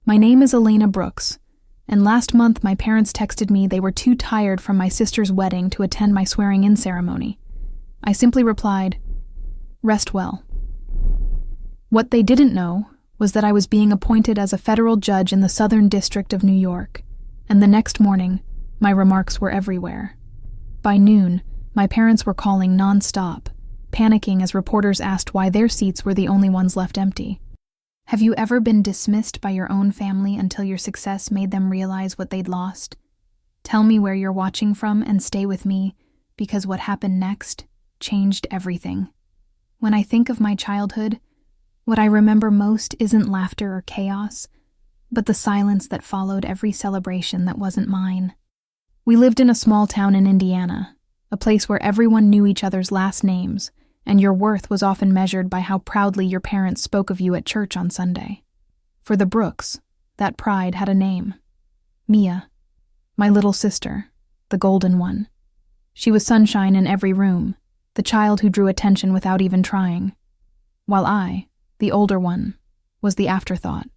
My name is Elena Brooks, and last month my parents texted me they were too tired from my sister's wedding to attend my swearing-in ceremony. I simply replied, "Rest well." What they didn't know was that I was being appointed as a federal judge in the Southern District of New York, and the next morning, my remarks were everywhere. By noon, my parents were calling non-stop, panicking as reporters asked why their seats were the only ones left empty. Have you ever been dismissed by your own family until your success made them realize what they'd lost? Tell me where you're watching from and stay with me, because what happened next changed everything. When I think of my childhood, what I remember most isn't laughter or chaos, but the silence that followed every celebration that wasn't mine. We lived in a small town in Indiana, a place where everyone knew each other's last names, and your worth was often measured by how proudly your parents spoke of you at church on Sunday. For the Brooks, that pride had a name. Mia, my little sister, the golden one. She was sunshine in every room, the child who drew attention without even trying, while I, the older one, was the afterthought,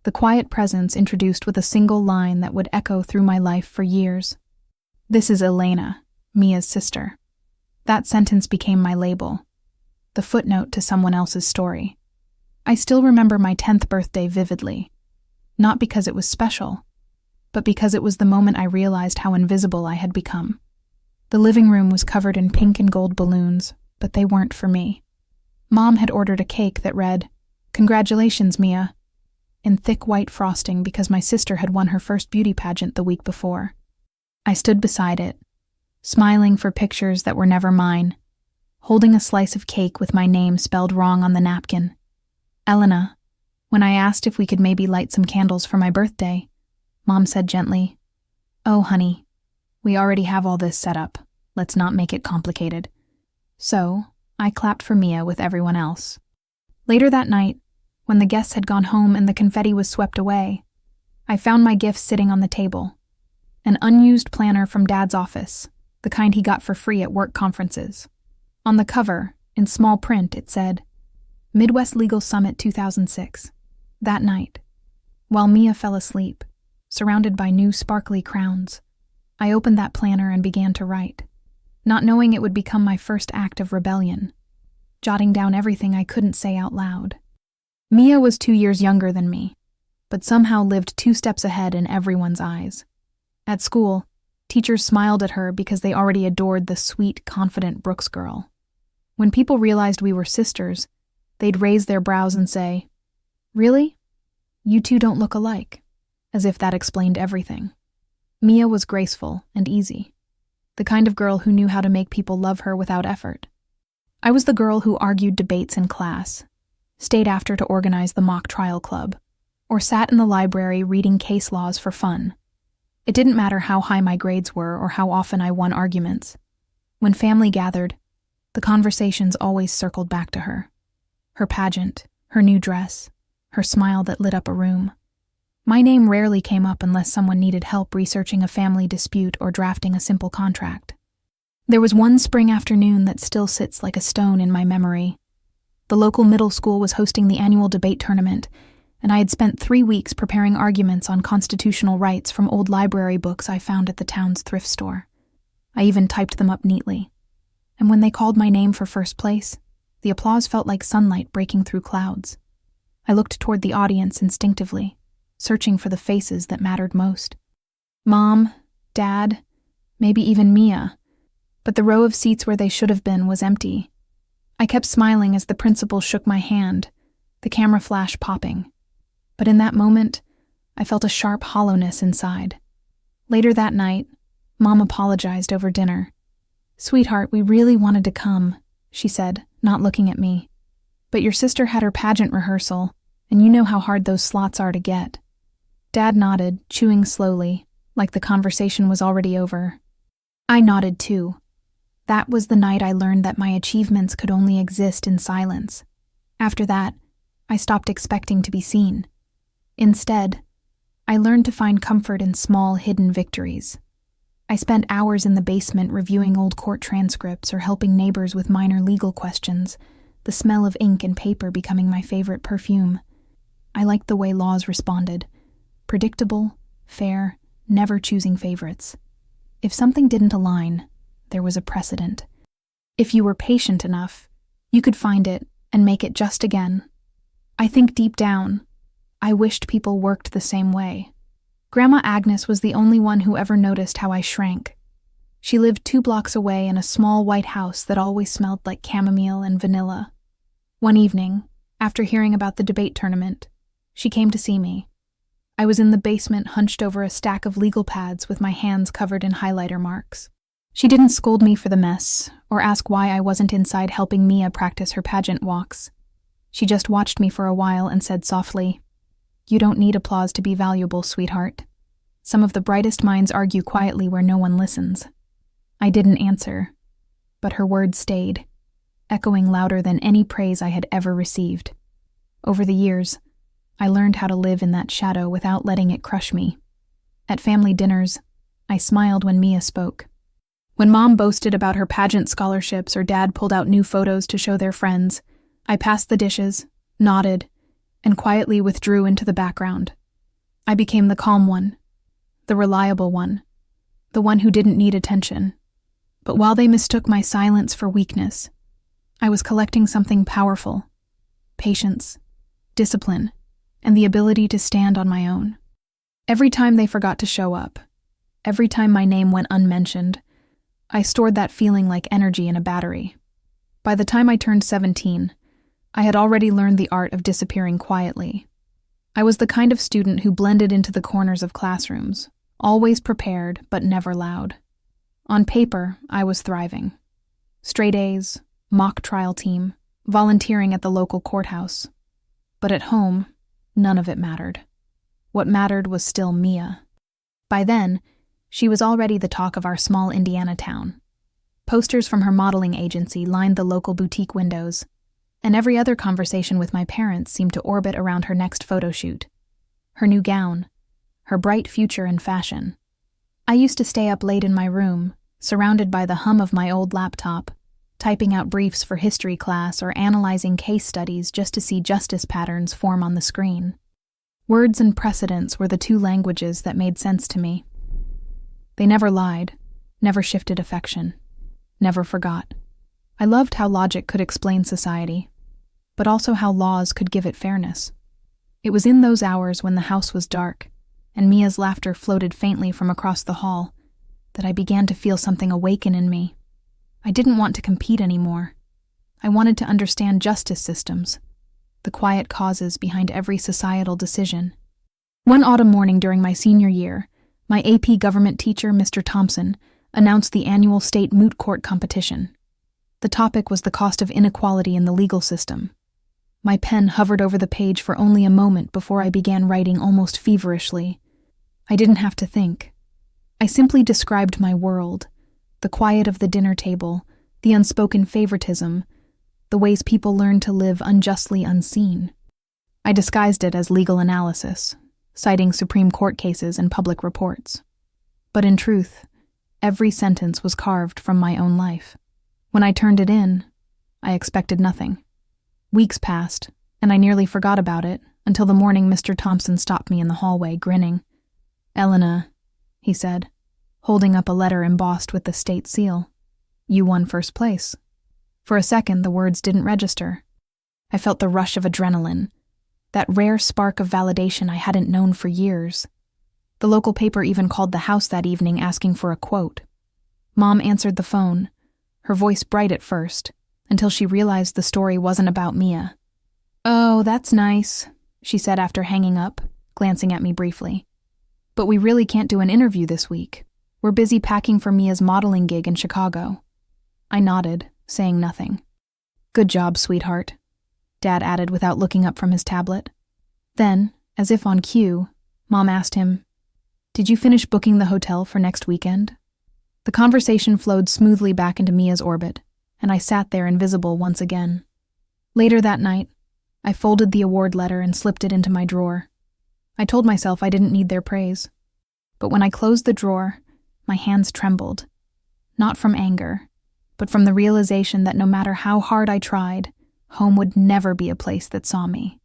the quiet presence introduced with a single line that would echo through my life for years. "This is Elena, Mia's sister." That sentence became my label, the footnote to someone else's story. I still remember my 10th birthday vividly, not because it was special, but because it was the moment I realized how invisible I had become. The living room was covered in pink and gold balloons, but they weren't for me. Mom had ordered a cake that read, "Congratulations, Mia," in thick white frosting because my sister had won her first beauty pageant the week before. I stood beside it, smiling for pictures that were never mine, holding a slice of cake with my name spelled wrong on the napkin. "Elena," when I asked if we could maybe light some candles for my birthday, Mom said gently, "Oh, honey, we already have all this set up. Let's not make it complicated." So, I clapped for Mia with everyone else. Later that night, when the guests had gone home and the confetti was swept away, I found my gifts sitting on the table. An unused planner from Dad's office, the kind he got for free at work conferences. On the cover, in small print, it said, "Midwest Legal Summit 2006. That night, while Mia fell asleep, surrounded by new sparkly crowns, I opened that planner and began to write, not knowing it would become my first act of rebellion, jotting down everything I couldn't say out loud. Mia was 2 years younger than me, but somehow lived 2 steps ahead in everyone's eyes. At school, teachers smiled at her because they already adored the sweet, confident Brooks girl. When people realized we were sisters, they'd raise their brows and say, "Really? You two don't look alike," as if that explained everything. Mia was graceful and easy, the kind of girl who knew how to make people love her without effort. I was the girl who argued debates in class, stayed after to organize the mock trial club, or sat in the library reading case laws for fun. It didn't matter how high my grades were or how often I won arguments. When family gathered, the conversations always circled back to her. Her pageant, her new dress, her smile that lit up a room. My name rarely came up unless someone needed help researching a family dispute or drafting a simple contract. There was one spring afternoon that still sits like a stone in my memory. The local middle school was hosting the annual debate tournament, and I had spent 3 weeks preparing arguments on constitutional rights from old library books I found at the town's thrift store. I even typed them up neatly. And when they called my name for first place, the applause felt like sunlight breaking through clouds. I looked toward the audience instinctively, searching for the faces that mattered most. Mom, Dad, maybe even Mia, but the row of seats where they should have been was empty. I kept smiling as the principal shook my hand, the camera flash popping. But in that moment, I felt a sharp hollowness inside. Later that night, Mom apologized over dinner. "Sweetheart, we really wanted to come," she said, not looking at me. "But your sister had her pageant rehearsal, and you know how hard those slots are to get." Dad nodded, chewing slowly, like the conversation was already over. I nodded too. That was the night I learned that my achievements could only exist in silence. After that, I stopped expecting to be seen. Instead, I learned to find comfort in small, hidden victories. I spent hours in the basement reviewing old court transcripts or helping neighbors with minor legal questions, the smell of ink and paper becoming my favorite perfume. I liked the way laws responded, Predictable, fair, never choosing favorites. If something didn't align, there was a precedent. If you were patient enough, you could find it and make it just again. I think deep down, I wished people worked the same way. Grandma Agnes was the only one who ever noticed how I shrank. She lived 2 blocks away in a small white house that always smelled like chamomile and vanilla. One evening, after hearing about the debate tournament, she came to see me. I was in the basement hunched over a stack of legal pads with my hands covered in highlighter marks. She didn't scold me for the mess or ask why I wasn't inside helping Mia practice her pageant walks. She just watched me for a while and said softly, "You don't need applause to be valuable, sweetheart. Some of the brightest minds argue quietly where no one listens." I didn't answer, but her words stayed, echoing louder than any praise I had ever received. Over the years, I learned how to live in that shadow without letting it crush me. At family dinners, I smiled when Mia spoke. When Mom boasted about her pageant scholarships or Dad pulled out new photos to show their friends, I passed the dishes, nodded, and quietly withdrew into the background. I became the calm one, the reliable one, the one who didn't need attention. But while they mistook my silence for weakness, I was collecting something powerful: patience, discipline, and the ability to stand on my own. Every time they forgot to show up, every time my name went unmentioned, I stored that feeling like energy in a battery. By the time I turned 17, I had already learned the art of disappearing quietly. I was the kind of student who blended into the corners of classrooms, always prepared but never loud. On paper, I was thriving. Straight A's, mock trial team, volunteering at the local courthouse. But at home, none of it mattered. What mattered was still Mia. By then, she was already the talk of our small Indiana town. Posters from her modeling agency lined the local boutique windows, and every other conversation with my parents seemed to orbit around her next photo shoot. Her new gown, her bright future in fashion. I used to stay up late in my room, surrounded by the hum of my old laptop, typing out briefs for history class or analyzing case studies just to see justice patterns form on the screen. Words and precedents were the 2 languages that made sense to me. They never lied, never shifted affection, never forgot. I loved how logic could explain society, but also how laws could give it fairness. It was in those hours when the house was dark, and Mia's laughter floated faintly from across the hall, that I began to feel something awaken in me. I didn't want to compete anymore. I wanted to understand justice systems, the quiet causes behind every societal decision. One autumn morning during my senior year, my AP government teacher, Mr. Thompson, announced the annual state moot court competition. The topic was the cost of inequality in the legal system. My pen hovered over the page for only a moment before I began writing almost feverishly. I didn't have to think. I simply described my world, the quiet of the dinner table, the unspoken favoritism, the ways people learn to live unjustly unseen. I disguised it as legal analysis, citing Supreme Court cases and public reports. But in truth, every sentence was carved from my own life. When I turned it in, I expected nothing. Weeks passed, and I nearly forgot about it until the morning Mr. Thompson stopped me in the hallway, grinning. "Elena," he said, holding up a letter embossed with the state seal. "You won first place." For a second, the words didn't register. I felt the rush of adrenaline, that rare spark of validation I hadn't known for years. The local paper even called the house that evening asking for a quote. Mom answered the phone, her voice bright at first, until she realized the story wasn't about Mia. "Oh, that's nice," she said after hanging up, glancing at me briefly. "But we really can't do an interview this week. We're busy packing for Mia's modeling gig in Chicago." I nodded, saying nothing. "Good job, sweetheart," Dad added without looking up from his tablet. Then, as if on cue, Mom asked him, "Did you finish booking the hotel for next weekend?" The conversation flowed smoothly back into Mia's orbit, and I sat there invisible once again. Later that night, I folded the award letter and slipped it into my drawer. I told myself I didn't need their praise. But when I closed the drawer, my hands trembled. Not from anger, but from the realization that no matter how hard I tried, home would never be a place that saw me.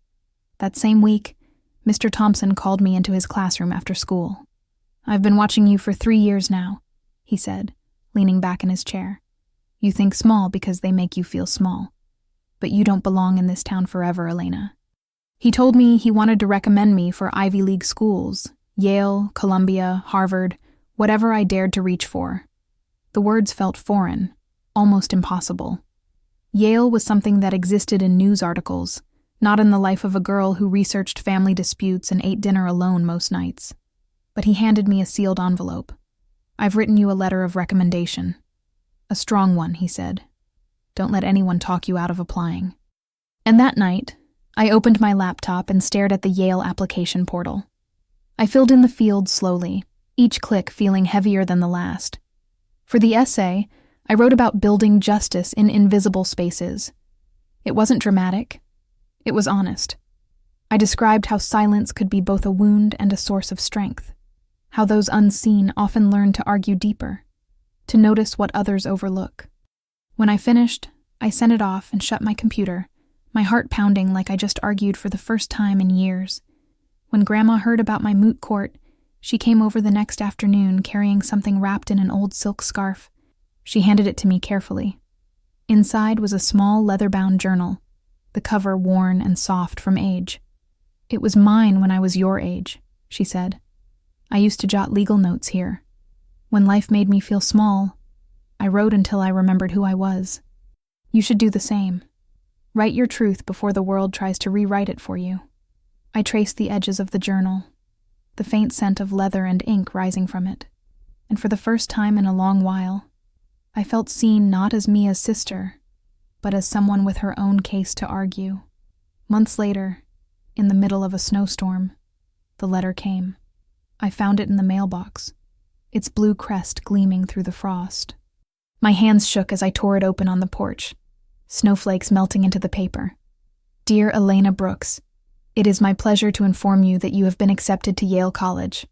That same week, Mr. Thompson called me into his classroom after school. "I've been watching you for 3 years now," he said, leaning back in his chair. "You think small because they make you feel small. But you don't belong in this town forever, Elena." He told me he wanted to recommend me for Ivy League schools, Yale, Columbia, Harvard, whatever I dared to reach for. The words felt foreign, almost impossible. Yale was something that existed in news articles, not in the life of a girl who researched family disputes and ate dinner alone most nights. But he handed me a sealed envelope. "I've written you a letter of recommendation." "A strong one," he said. "Don't let anyone talk you out of applying." And that night, I opened my laptop and stared at the Yale application portal. I filled in the fields slowly, each click feeling heavier than the last. For the essay, I wrote about building justice in invisible spaces. It wasn't dramatic. It was honest. I described how silence could be both a wound and a source of strength, how those unseen often learn to argue deeper, to notice what others overlook. When I finished, I sent it off and shut my computer, my heart pounding like I just argued for the first time in years. When Grandma heard about my moot court, she came over the next afternoon carrying something wrapped in an old silk scarf. She handed it to me carefully. Inside was a small leather-bound journal, the cover worn and soft from age. "It was mine when I was your age," she said. "I used to jot legal notes here. When life made me feel small, I wrote until I remembered who I was. You should do the same. Write your truth before the world tries to rewrite it for you." I traced the edges of the journal, the faint scent of leather and ink rising from it, and for the first time in a long while, I felt seen not as Mia's sister, but as someone with her own case to argue. Months later, in the middle of a snowstorm, the letter came. I found it in the mailbox, its blue crest gleaming through the frost. My hands shook as I tore it open on the porch, snowflakes melting into the paper. "Dear Elena Brooks, it is my pleasure to inform you that you have been accepted to Yale College."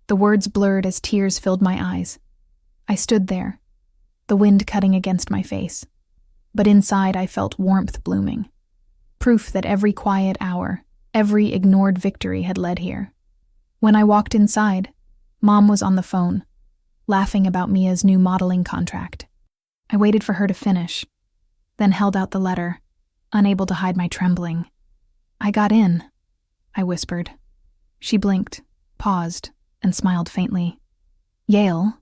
The words blurred as tears filled my eyes. I stood there, the wind cutting against my face, but inside I felt warmth blooming. Proof that every quiet hour, every ignored victory had led here. When I walked inside, Mom was on the phone, laughing about Mia's new modeling contract. I waited for her to finish, then held out the letter, unable to hide my trembling. "I got in," I whispered. She blinked, paused, and smiled faintly. "Yale?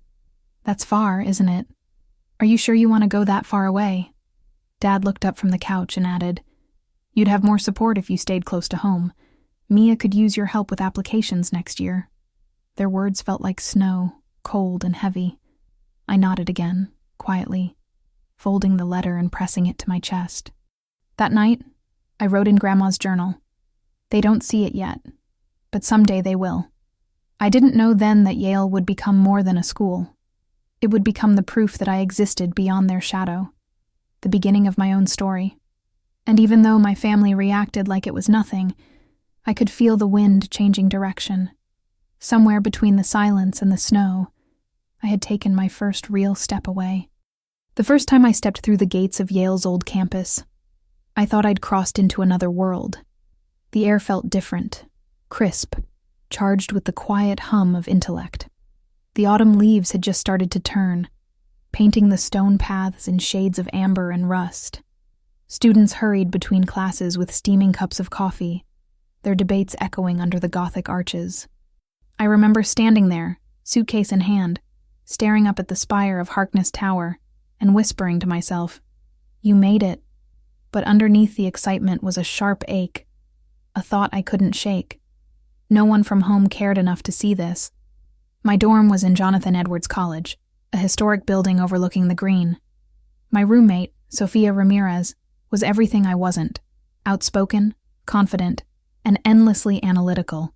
That's far, isn't it? Are you sure you want to go that far away?" Dad looked up from the couch and added, "You'd have more support if you stayed close to home. Mia could use your help with applications next year." Their words felt like snow, cold and heavy. I nodded again, quietly, folding the letter and pressing it to my chest. That night, I wrote in Grandma's journal. They don't see it yet, but someday they will. I didn't know then that Yale would become more than a school. It would become the proof that I existed beyond their shadow, the beginning of my own story. And even though my family reacted like it was nothing, I could feel the wind changing direction. Somewhere between the silence and the snow, I had taken my first real step away. The first time I stepped through the gates of Yale's old campus, I thought I'd crossed into another world. The air felt different, crisp, charged with the quiet hum of intellect. The autumn leaves had just started to turn, painting the stone paths in shades of amber and rust. Students hurried between classes with steaming cups of coffee, their debates echoing under the Gothic arches. I remember standing there, suitcase in hand, staring up at the spire of Harkness Tower, and whispering to myself, "You made it." But underneath the excitement was a sharp ache, a thought I couldn't shake. No one from home cared enough to see this. My dorm was in Jonathan Edwards College, a historic building overlooking the green. My roommate, Sofia Ramirez, was everything I wasn't: outspoken, confident, and endlessly analytical.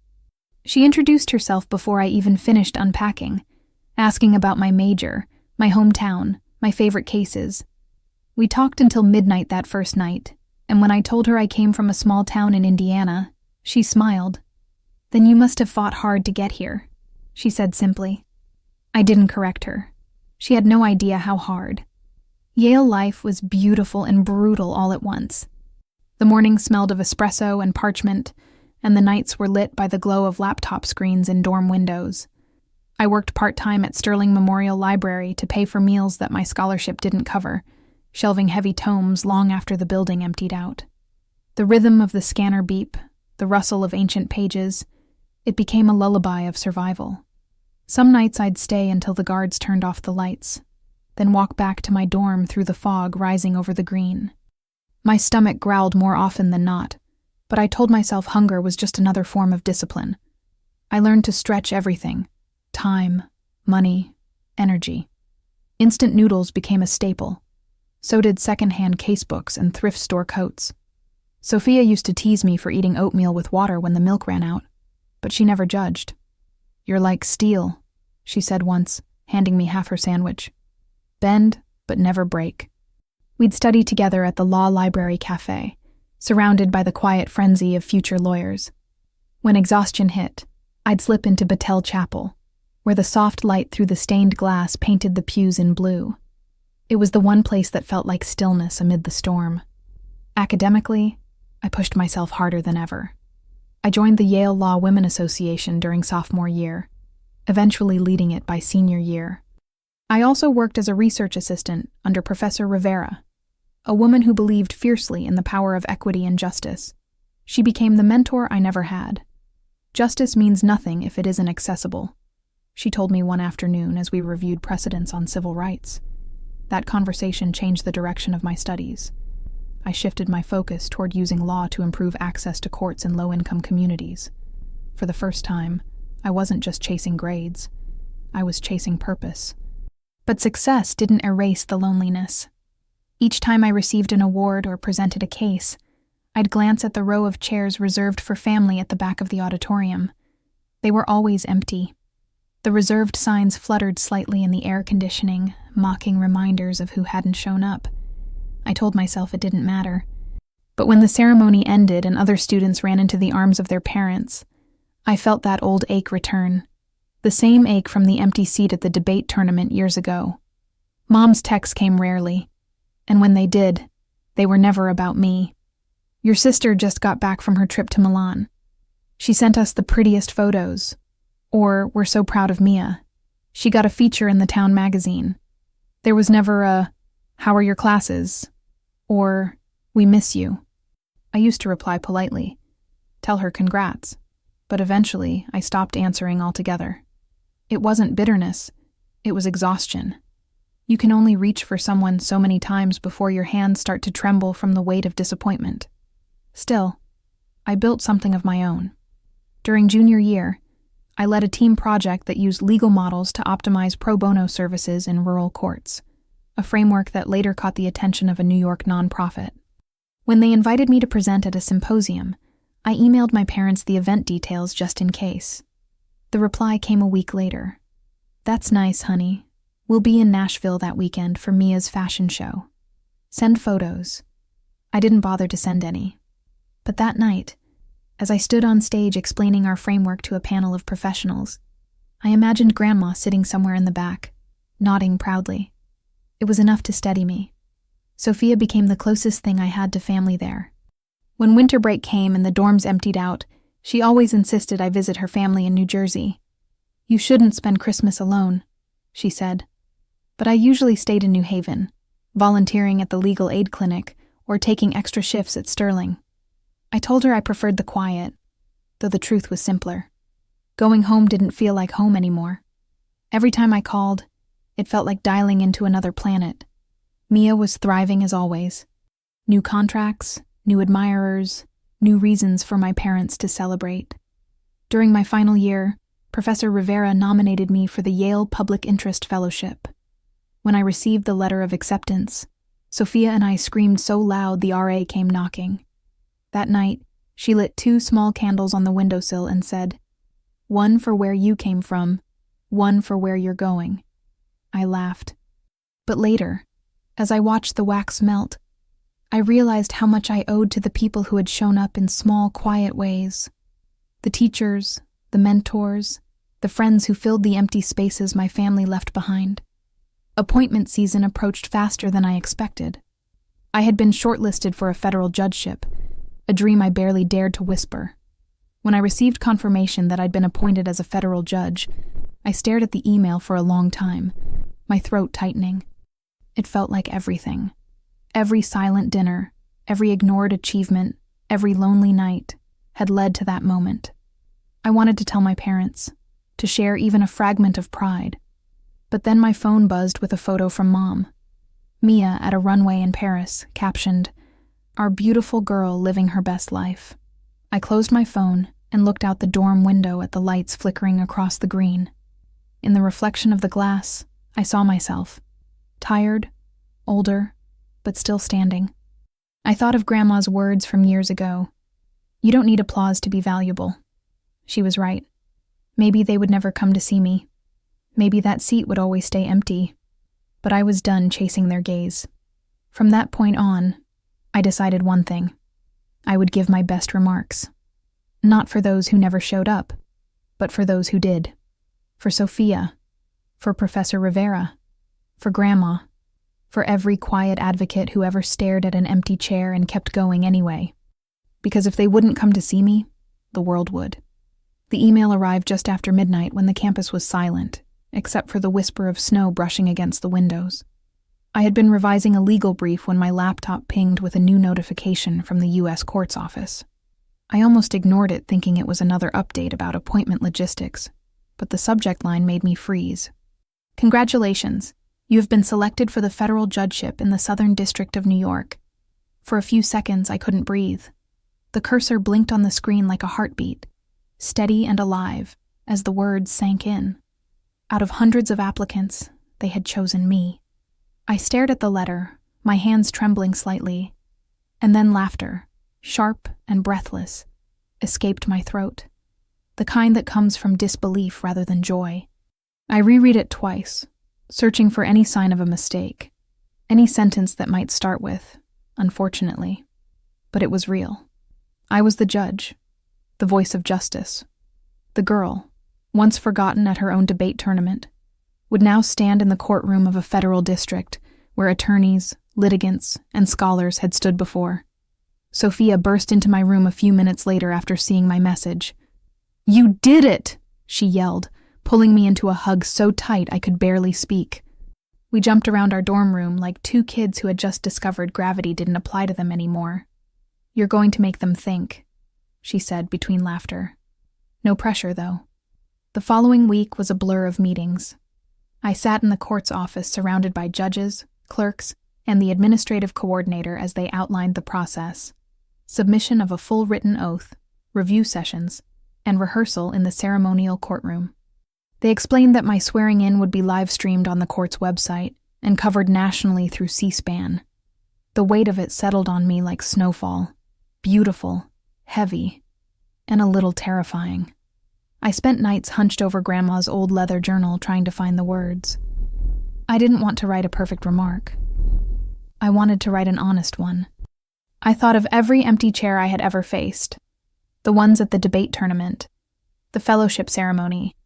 She introduced herself before I even finished unpacking, asking about my major, my hometown, my favorite cases. We talked until midnight that first night, and when I told her I came from a small town in Indiana, she smiled. "Then you must have fought hard to get here," she said simply. I didn't correct her. She had no idea how hard. Yale life was beautiful and brutal all at once. The morning smelled of espresso and parchment, and the nights were lit by the glow of laptop screens in dorm windows. I worked part-time at Sterling Memorial Library to pay for meals that my scholarship didn't cover, shelving heavy tomes long after the building emptied out. The rhythm of the scanner beep, the rustle of ancient pages, it became a lullaby of survival. Some nights I'd stay until the guards turned off the lights, then walk back to my dorm through the fog rising over the green. My stomach growled more often than not, but I told myself hunger was just another form of discipline. I learned to stretch everything: time, money, energy. Instant noodles became a staple. So did secondhand casebooks and thrift store coats. Sophia used to tease me for eating oatmeal with water when the milk ran out, but she never judged. "You're like steel," she said once, handing me half her sandwich. "Bend, but never break." We'd study together at the Law Library Cafe, surrounded by the quiet frenzy of future lawyers. When exhaustion hit, I'd slip into Battelle Chapel, where the soft light through the stained glass painted the pews in blue. It was the one place that felt like stillness amid the storm. Academically, I pushed myself harder than ever. I joined the Yale Law Women Association during sophomore year, eventually leading it by senior year. I also worked as a research assistant under Professor Rivera, a woman who believed fiercely in the power of equity and justice. She became the mentor I never had. "Justice means nothing if it isn't accessible," she told me one afternoon as we reviewed precedents on civil rights. That conversation changed the direction of my studies. I shifted my focus toward using law to improve access to courts in low-income communities. For the first time, I wasn't just chasing grades. I was chasing purpose. But success didn't erase the loneliness. Each time I received an award or presented a case, I'd glance at the row of chairs reserved for family at the back of the auditorium. They were always empty. The reserved signs fluttered slightly in the air conditioning, mocking reminders of who hadn't shown up. I told myself it didn't matter. But when the ceremony ended and other students ran into the arms of their parents, I felt that old ache return. The same ache from the empty seat at the debate tournament years ago. Mom's texts came rarely, and when they did, they were never about me. "Your sister just got back from her trip to Milan. She sent us the prettiest photos." Or, "We're so proud of Mia. She got a feature in the town magazine." There was never a, "How are your classes?" or, "We miss you." I used to reply politely, tell her congrats, but eventually I stopped answering altogether. It wasn't bitterness, it was exhaustion. You can only reach for someone so many times before your hands start to tremble from the weight of disappointment. Still, I built something of my own. During junior year, I led a team project that used legal models to optimize pro bono services in rural courts, a framework that later caught the attention of a New York nonprofit. When they invited me to present at a symposium, I emailed my parents the event details just in case. The reply came a week later. "That's nice, honey. We'll be in Nashville that weekend for Mia's fashion show. Send photos." I didn't bother to send any. But that night, as I stood on stage explaining our framework to a panel of professionals, I imagined Grandma sitting somewhere in the back, nodding proudly. It was enough to steady me. Sophia became the closest thing I had to family there. When winter break came and the dorms emptied out, she always insisted I visit her family in New Jersey. "You shouldn't spend Christmas alone," she said. But I usually stayed in New Haven, volunteering at the legal aid clinic or taking extra shifts at Sterling. I told her I preferred the quiet, though the truth was simpler. Going home didn't feel like home anymore. Every time I called, it felt like dialing into another planet. Mia was thriving as always. New contracts, new admirers, new reasons for my parents to celebrate. During my final year, Professor Rivera nominated me for the Yale Public Interest Fellowship. When I received the letter of acceptance, Sophia and I screamed so loud the RA came knocking. That night, she lit 2 small candles on the windowsill and said, "One for where you came from, one for where you're going." I laughed. But later, as I watched the wax melt, I realized how much I owed to the people who had shown up in small, quiet ways. The teachers, the mentors, the friends who filled the empty spaces my family left behind. Appointment season approached faster than I expected. I had been shortlisted for a federal judgeship, a dream I barely dared to whisper. When I received confirmation that I'd been appointed as a federal judge, I stared at the email for a long time, my throat tightening. It felt like everything. Every silent dinner, every ignored achievement, every lonely night had led to that moment. I wanted to tell my parents, to share even a fragment of pride. But then my phone buzzed with a photo from Mom. Mia at a runway in Paris, captioned, "Our beautiful girl living her best life." I closed my phone and looked out the dorm window at the lights flickering across the green. In the reflection of the glass, I saw myself, tired, older, but still standing. I thought of Grandma's words from years ago. "You don't need applause to be valuable." She was right. Maybe they would never come to see me. Maybe that seat would always stay empty. But I was done chasing their gaze. From that point on, I decided one thing. I would give my best remarks. Not for those who never showed up, but for those who did. For Sophia, for Professor Rivera, for Grandma, for every quiet advocate who ever stared at an empty chair and kept going anyway. Because if they wouldn't come to see me, the world would. The email arrived just after midnight when the campus was silent, except for the whisper of snow brushing against the windows. I had been revising a legal brief when my laptop pinged with a new notification from the U.S. Court's office. I almost ignored it, thinking it was another update about appointment logistics, but the subject line made me freeze. "Congratulations, you have been selected for the federal judgeship in the Southern District of New York." For a few seconds, I couldn't breathe. The cursor blinked on the screen like a heartbeat, steady and alive, as the words sank in. Out of hundreds of applicants, they had chosen me. I stared at the letter, my hands trembling slightly, and then laughter, sharp and breathless, escaped my throat, the kind that comes from disbelief rather than joy. I reread it twice, searching for any sign of a mistake, any sentence that might start with, "Unfortunately." But it was real. I was the judge, the voice of justice. The girl, once forgotten at her own debate tournament, would now stand in the courtroom of a federal district where attorneys, litigants, and scholars had stood before. Sophia burst into my room a few minutes later after seeing my message. "You did it!" she yelled, pulling me into a hug so tight I could barely speak. We jumped around our dorm room like two kids who had just discovered gravity didn't apply to them anymore. "You're going to make them think," she said between laughter. No pressure, though. The following week was a blur of meetings. I sat in the court's office surrounded by judges, clerks, and the administrative coordinator as they outlined the process. Submission of a full written oath, review sessions, and rehearsal in the ceremonial courtroom. They explained that my swearing in would be live-streamed on the court's website and covered nationally through C-SPAN. The weight of it settled on me like snowfall, beautiful, heavy, and a little terrifying. I spent nights hunched over Grandma's old leather journal trying to find the words. I didn't want to write a perfect remark. I wanted to write an honest one. I thought of every empty chair I had ever faced, the ones at the debate tournament, the fellowship ceremony,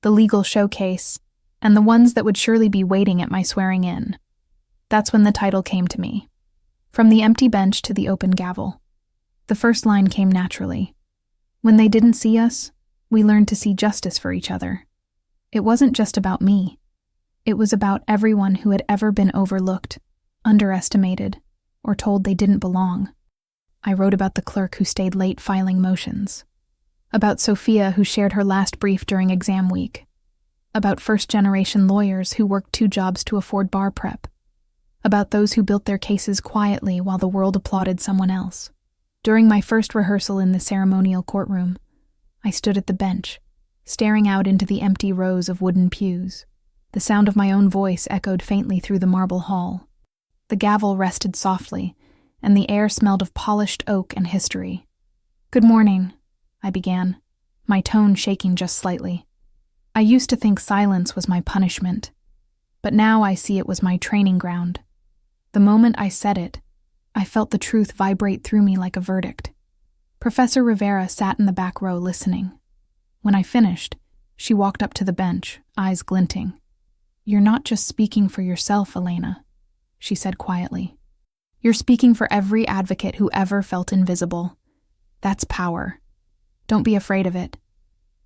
the legal showcase, and the ones that would surely be waiting at my swearing in. That's when the title came to me. From the empty bench to the open gavel. The first line came naturally. When they didn't see us, we learned to see justice for each other. It wasn't just about me. It was about everyone who had ever been overlooked, underestimated, or told they didn't belong. I wrote about the clerk who stayed late filing motions. About Sophia who shared her last brief during exam week. About first-generation lawyers who worked 2 jobs to afford bar prep. About those who built their cases quietly while the world applauded someone else. During my first rehearsal in the ceremonial courtroom, I stood at the bench, staring out into the empty rows of wooden pews. The sound of my own voice echoed faintly through the marble hall. The gavel rested softly, and the air smelled of polished oak and history. "Good morning," I began, my tone shaking just slightly. I used to think silence was my punishment, but now I see it was my training ground. The moment I said it, I felt the truth vibrate through me like a verdict. Professor Rivera sat in the back row listening. When I finished, she walked up to the bench, eyes glinting. "You're not just speaking for yourself, Elena," she said quietly. "You're speaking for every advocate who ever felt invisible. That's power. Don't be afraid of it.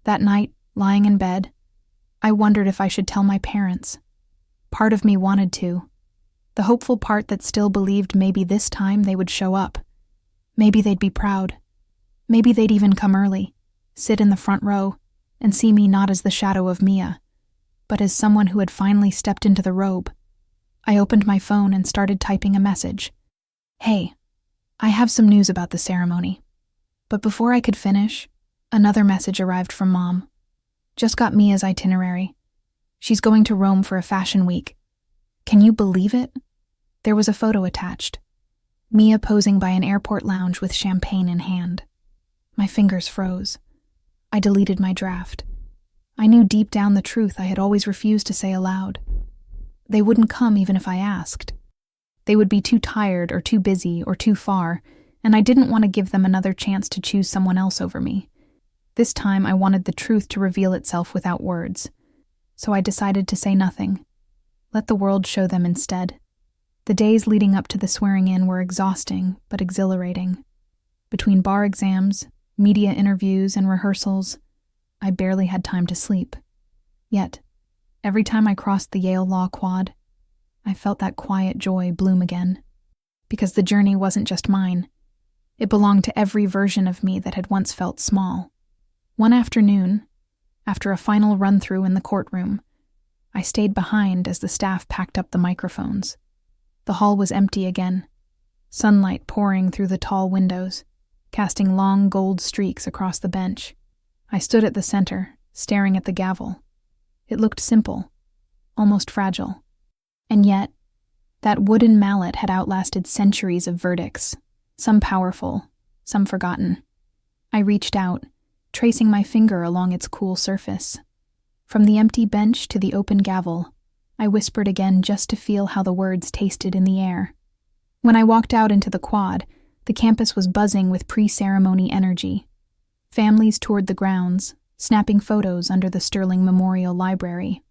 That night, lying in bed, I wondered if I should tell my parents. Part of me wanted to. The hopeful part that still believed maybe this time they would show up. Maybe they'd be proud. Maybe they'd even come early, sit in the front row, and see me not as the shadow of Mia, but as someone who had finally stepped into the robe. I opened my phone and started typing a message. Hey, I have some news about the ceremony. But before I could finish, another message arrived from Mom. Just got Mia's itinerary. She's going to Rome for a fashion week. Can you believe it? There was a photo attached. Mia posing by an airport lounge with champagne in hand. My fingers froze. I deleted my draft. I knew deep down the truth I had always refused to say aloud. They wouldn't come even if I asked. They would be too tired or too busy or too far, and I didn't want to give them another chance to choose someone else over me. This time I wanted the truth to reveal itself without words. So I decided to say nothing. Let the world show them instead. The days leading up to the swearing-in were exhausting but exhilarating. Between bar exams, media interviews, and rehearsals, I barely had time to sleep. Yet, every time I crossed the Yale Law Quad, I felt that quiet joy bloom again. Because the journey wasn't just mine. It belonged to every version of me that had once felt small. One afternoon, after a final run-through in the courtroom, I stayed behind as the staff packed up the microphones. The hall was empty again, sunlight pouring through the tall windows, casting long gold streaks across the bench. I stood at the center, staring at the gavel. It looked simple, almost fragile. And yet, that wooden mallet had outlasted centuries of verdicts, some powerful, some forgotten. I reached out, tracing my finger along its cool surface. From the empty bench to the open gavel, I whispered again just to feel how the words tasted in the air. When I walked out into the quad, the campus was buzzing with pre-ceremony energy. Families toured the grounds, snapping photos under the Sterling Memorial Library.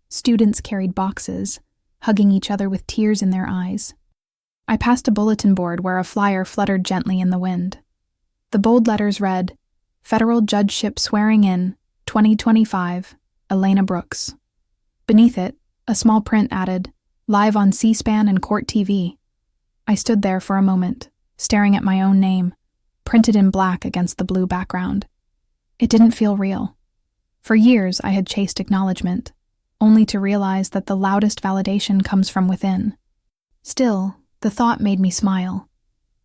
Students carried boxes, hugging each other with tears in their eyes. I passed a bulletin board where a flyer fluttered gently in the wind. The bold letters read, Federal Judgeship Swearing In, 2025, Elena Brooks. Beneath it, a small print added, Live on C-SPAN and Court TV. I stood there for a moment, staring at my own name, printed in black against the blue background. It didn't feel real. For years, I had chased acknowledgement, only to realize that the loudest validation comes from within. Still, the thought made me smile.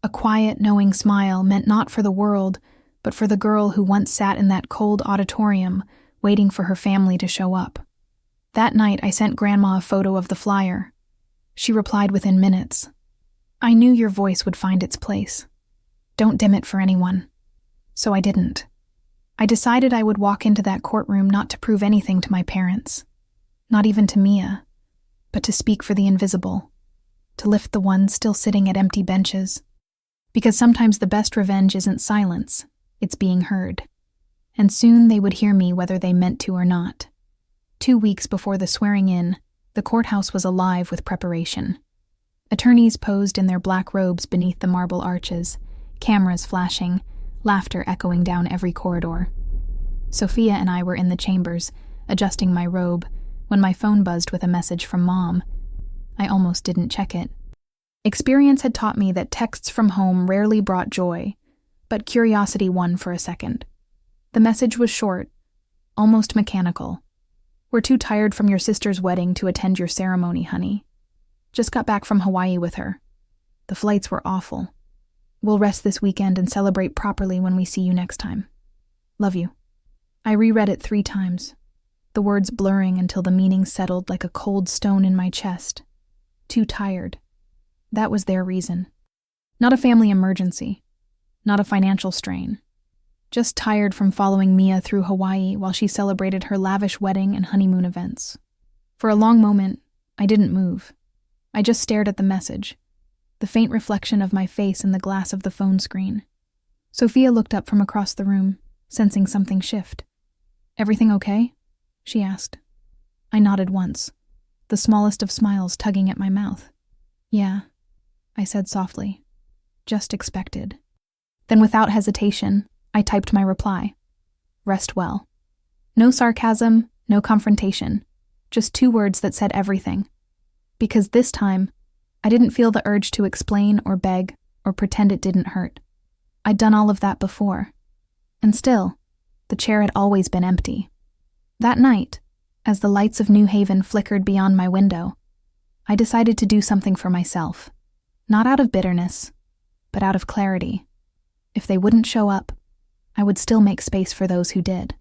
A quiet, knowing smile meant not for the world, but for the girl who once sat in that cold auditorium, waiting for her family to show up. That night, I sent Grandma a photo of the flyer. She replied within minutes. I knew your voice would find its place. Don't dim it for anyone. So I didn't. I decided I would walk into that courtroom not to prove anything to my parents, not even to Mia, but to speak for the invisible, to lift the ones still sitting at empty benches. Because sometimes the best revenge isn't silence, it's being heard. And soon they would hear me whether they meant to or not. 2 weeks before the swearing-in, the courthouse was alive with preparation. Attorneys posed in their black robes beneath the marble arches, cameras flashing, laughter echoing down every corridor. Sophia and I were in the chambers, adjusting my robe, when my phone buzzed with a message from Mom. I almost didn't check it. Experience had taught me that texts from home rarely brought joy, but curiosity won for a second. The message was short, almost mechanical. We're too tired from your sister's wedding to attend your ceremony, honey. Just got back from Hawaii with her. The flights were awful. We'll rest this weekend and celebrate properly when we see you next time. Love you. I reread it 3 times, the words blurring until the meaning settled like a cold stone in my chest. Too tired. That was their reason. Not a family emergency. Not a financial strain. Just tired from following Mia through Hawaii while she celebrated her lavish wedding and honeymoon events. For a long moment, I didn't move. I just stared at the message, the faint reflection of my face in the glass of the phone screen. Sophia looked up from across the room, sensing something shift. Everything okay? She asked. I nodded once, the smallest of smiles tugging at my mouth. Yeah, I said softly. Just expected. Then without hesitation, I typed my reply. Rest well. No sarcasm, no confrontation. Just 2 words that said everything. Because this time, I didn't feel the urge to explain or beg or pretend it didn't hurt. I'd done all of that before. And still, the chair had always been empty. That night, as the lights of New Haven flickered beyond my window, I decided to do something for myself. Not out of bitterness, but out of clarity. If they wouldn't show up, I would still make space for those who did.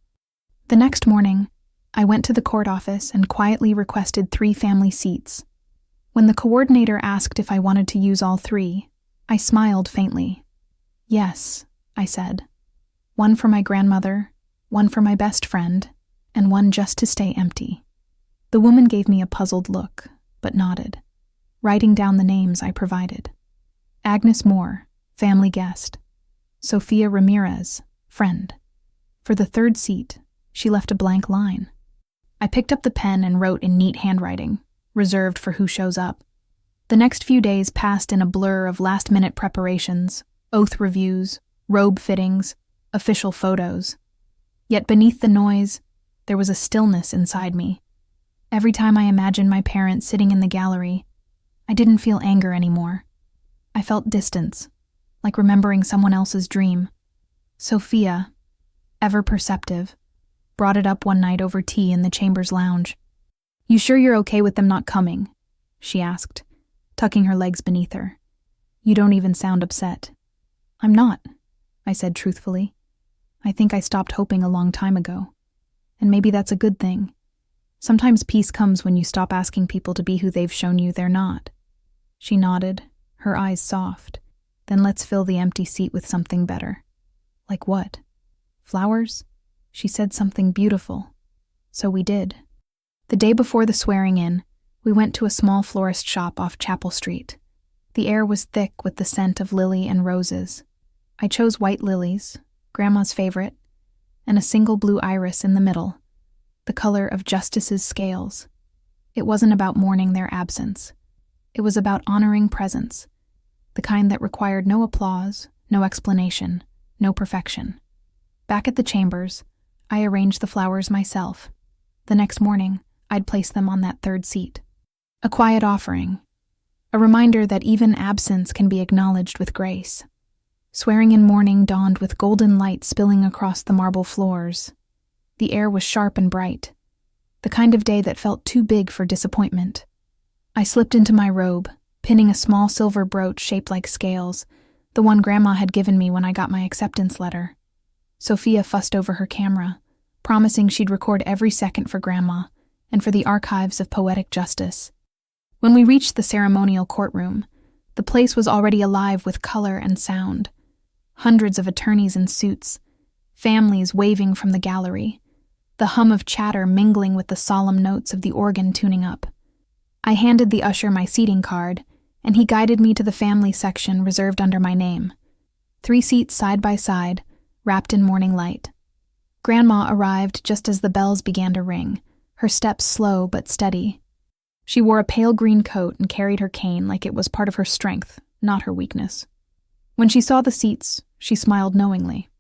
The next morning, I went to the court office and quietly requested 3 family seats. When the coordinator asked if I wanted to use all 3, I smiled faintly. Yes, I said. 1 for my grandmother, 1 for my best friend, and 1 just to stay empty. The woman gave me a puzzled look, but nodded, writing down the names I provided. Agnes Moore, family guest. Sophia Ramirez, friend. For the 3rd seat, she left a blank line. I picked up the pen and wrote in neat handwriting, reserved for who shows up. The next few days passed in a blur of last-minute preparations, oath reviews, robe fittings, official photos. Yet beneath the noise, there was a stillness inside me. Every time I imagined my parents sitting in the gallery, I didn't feel anger anymore. I felt distance, like remembering someone else's dream. Sophia, ever perceptive, brought it up one night over tea in the Chambers lounge. "You sure you're okay with them not coming?" she asked, tucking her legs beneath her. "You don't even sound upset." "I'm not," I said truthfully. "I think I stopped hoping a long time ago. And maybe that's a good thing. Sometimes peace comes when you stop asking people to be who they've shown you they're not." She nodded, her eyes soft. "Then let's fill the empty seat with something better." "Like what?" "Flowers?" She said something beautiful. So we did. The day before the swearing-in, we went to a small florist shop off Chapel Street. The air was thick with the scent of lily and roses. I chose white lilies, Grandma's favorite, and a single blue iris in the middle, the color of Justice's scales. It wasn't about mourning their absence. It was about honoring presence, the kind that required no applause, no explanation, no perfection. Back at the Chambers, I arranged the flowers myself. The next morning, I'd place them on that 3rd seat. A quiet offering, a reminder that even absence can be acknowledged with grace. Swearing-in morning dawned with golden light spilling across the marble floors. The air was sharp and bright, the kind of day that felt too big for disappointment. I slipped into my robe, pinning a small silver brooch shaped like scales, the one Grandma had given me when I got my acceptance letter. Sophia fussed over her camera, promising she'd record every second for Grandma and for the archives of poetic justice. When we reached the ceremonial courtroom, the place was already alive with color and sound. Hundreds of attorneys in suits, families waving from the gallery, the hum of chatter mingling with the solemn notes of the organ tuning up. I handed the usher my seating card, and he guided me to the family section reserved under my name. 3 seats side by side, wrapped in morning light. Grandma arrived just as the bells began to ring, her steps slow but steady. She wore a pale green coat and carried her cane like it was part of her strength, not her weakness. When she saw the seats, she smiled knowingly.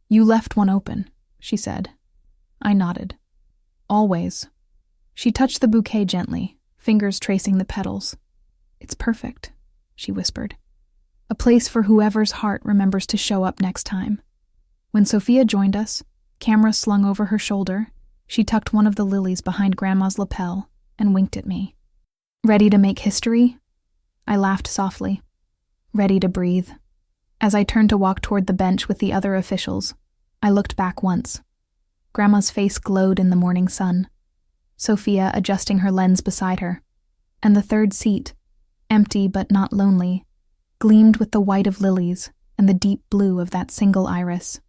"You left one open," she said. I nodded. "Always." She touched the bouquet gently, fingers tracing the petals. "It's perfect," she whispered. "A place for whoever's heart remembers to show up next time." When Sophia joined us, camera slung over her shoulder, she tucked one of the lilies behind Grandma's lapel and winked at me. "Ready to make history?" I laughed softly. "Ready to breathe." As I turned to walk toward the bench with the other officials, I looked back once. Grandma's face glowed in the morning sun, Sophia adjusting her lens beside her, and the 3rd seat, empty but not lonely, gleamed with the white of lilies and the deep blue of that single iris.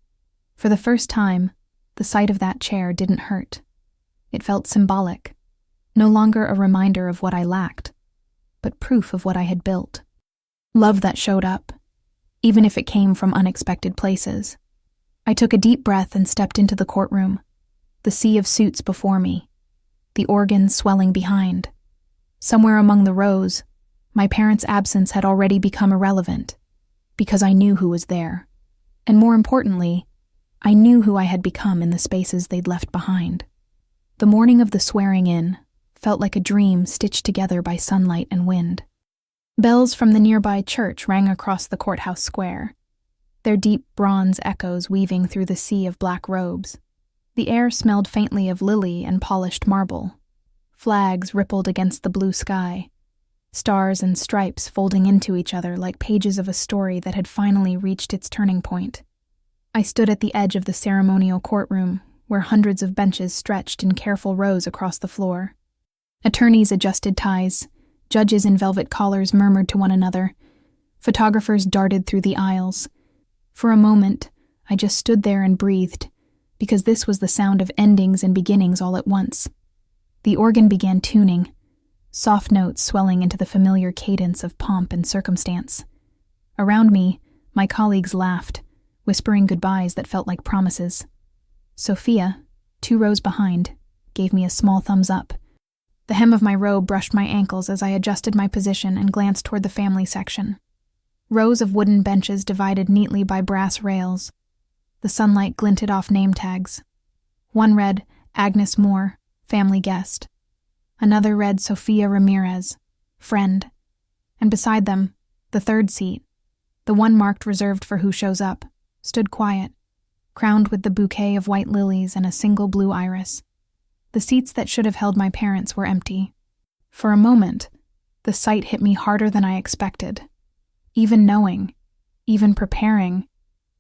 For the first time, the sight of that chair didn't hurt. It felt symbolic, no longer a reminder of what I lacked, but proof of what I had built. Love that showed up, even if it came from unexpected places. I took a deep breath and stepped into the courtroom, the sea of suits before me, the organ swelling behind. Somewhere among the rows, my parents' absence had already become irrelevant, because I knew who was there, and more importantly, I knew who I had become in the spaces they'd left behind. The morning of the swearing-in felt like a dream stitched together by sunlight and wind. Bells from the nearby church rang across the courthouse square, their deep bronze echoes weaving through the sea of black robes. The air smelled faintly of lily and polished marble. Flags rippled against the blue sky, stars and stripes folding into each other like pages of a story that had finally reached its turning point. I stood at the edge of the ceremonial courtroom, where hundreds of benches stretched in careful rows across the floor. Attorneys adjusted ties, judges in velvet collars murmured to one another, photographers darted through the aisles. For a moment, I just stood there and breathed, because this was the sound of endings and beginnings all at once. The organ began tuning, soft notes swelling into the familiar cadence of pomp and circumstance. Around me, my colleagues laughed, whispering goodbyes that felt like promises. Sophia, 2 rows behind, gave me a small thumbs up. The hem of my robe brushed my ankles as I adjusted my position and glanced toward the family section. Rows of wooden benches divided neatly by brass rails. The sunlight glinted off name tags. One read, Agnes Moore, family guest. Another read, Sophia Ramirez, friend. And beside them, the third seat, the one marked reserved for who shows up, stood quiet, crowned with the bouquet of white lilies and a single blue iris. The seats that should have held my parents were empty. For a moment, the sight hit me harder than I expected. Even knowing, even preparing,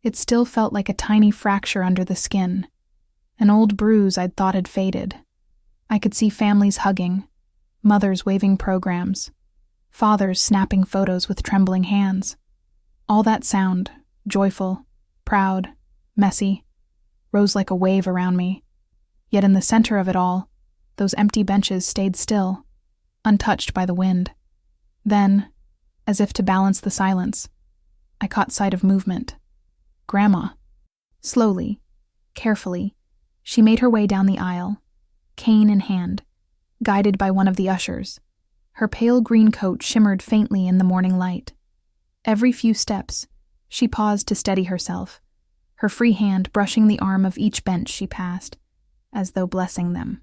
it still felt like a tiny fracture under the skin, an old bruise I'd thought had faded. I could see families hugging, mothers waving programs, fathers snapping photos with trembling hands. All that sound, joyful, proud, messy, rose like a wave around me. Yet in the center of it all, those empty benches stayed still, untouched by the wind. Then, as if to balance the silence, I caught sight of movement. Grandma. Slowly, carefully, she made her way down the aisle, cane in hand, guided by one of the ushers. Her pale green coat shimmered faintly in the morning light. Every few steps, she paused to steady herself, her free hand brushing the arm of each bench she passed, as though blessing them.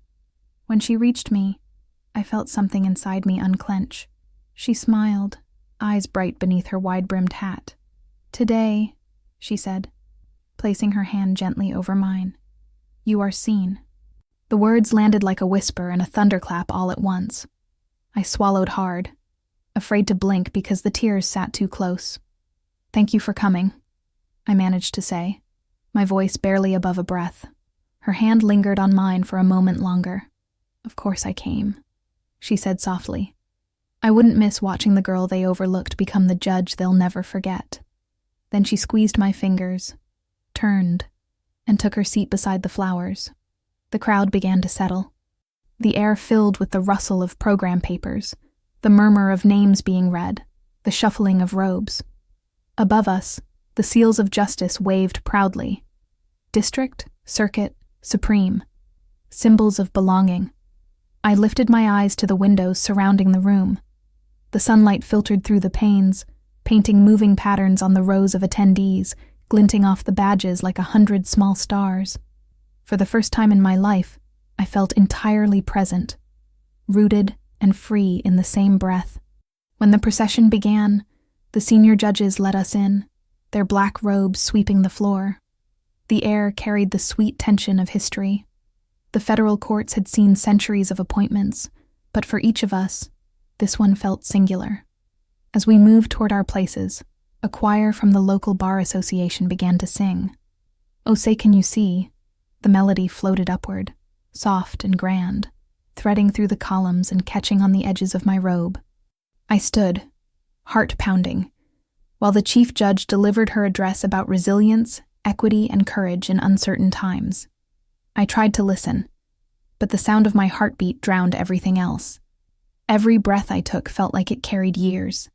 When she reached me, I felt something inside me unclench. She smiled, eyes bright beneath her wide-brimmed hat. Today, she said, placing her hand gently over mine, you are seen. The words landed like a whisper and a thunderclap all at once. I swallowed hard, afraid to blink because the tears sat too close. Thank you for coming, I managed to say, my voice barely above a breath. Her hand lingered on mine for a moment longer. Of course I came, she said softly. I wouldn't miss watching the girl they overlooked become the judge they'll never forget. Then she squeezed my fingers, turned, and took her seat beside the flowers. The crowd began to settle. The air filled with the rustle of program papers, the murmur of names being read, the shuffling of robes. Above us, the seals of justice waved proudly. District, circuit, supreme. Symbols of belonging. I lifted my eyes to the windows surrounding the room. The sunlight filtered through the panes, painting moving patterns on the rows of attendees, glinting off the badges like 100 small stars. For the first time in my life, I felt entirely present, rooted and free in the same breath. When the procession began, the senior judges led us in, their black robes sweeping the floor. The air carried the sweet tension of history. The federal courts had seen centuries of appointments, but for each of us, this one felt singular. As we moved toward our places, a choir from the local bar association began to sing. "Oh, Say Can You See?" The melody floated upward, soft and grand, threading through the columns and catching on the edges of my robe. I stood, heart pounding, while the chief judge delivered her address about resilience, equity, and courage in uncertain times. I tried to listen, but the sound of my heartbeat drowned everything else. Every breath I took felt like it carried years.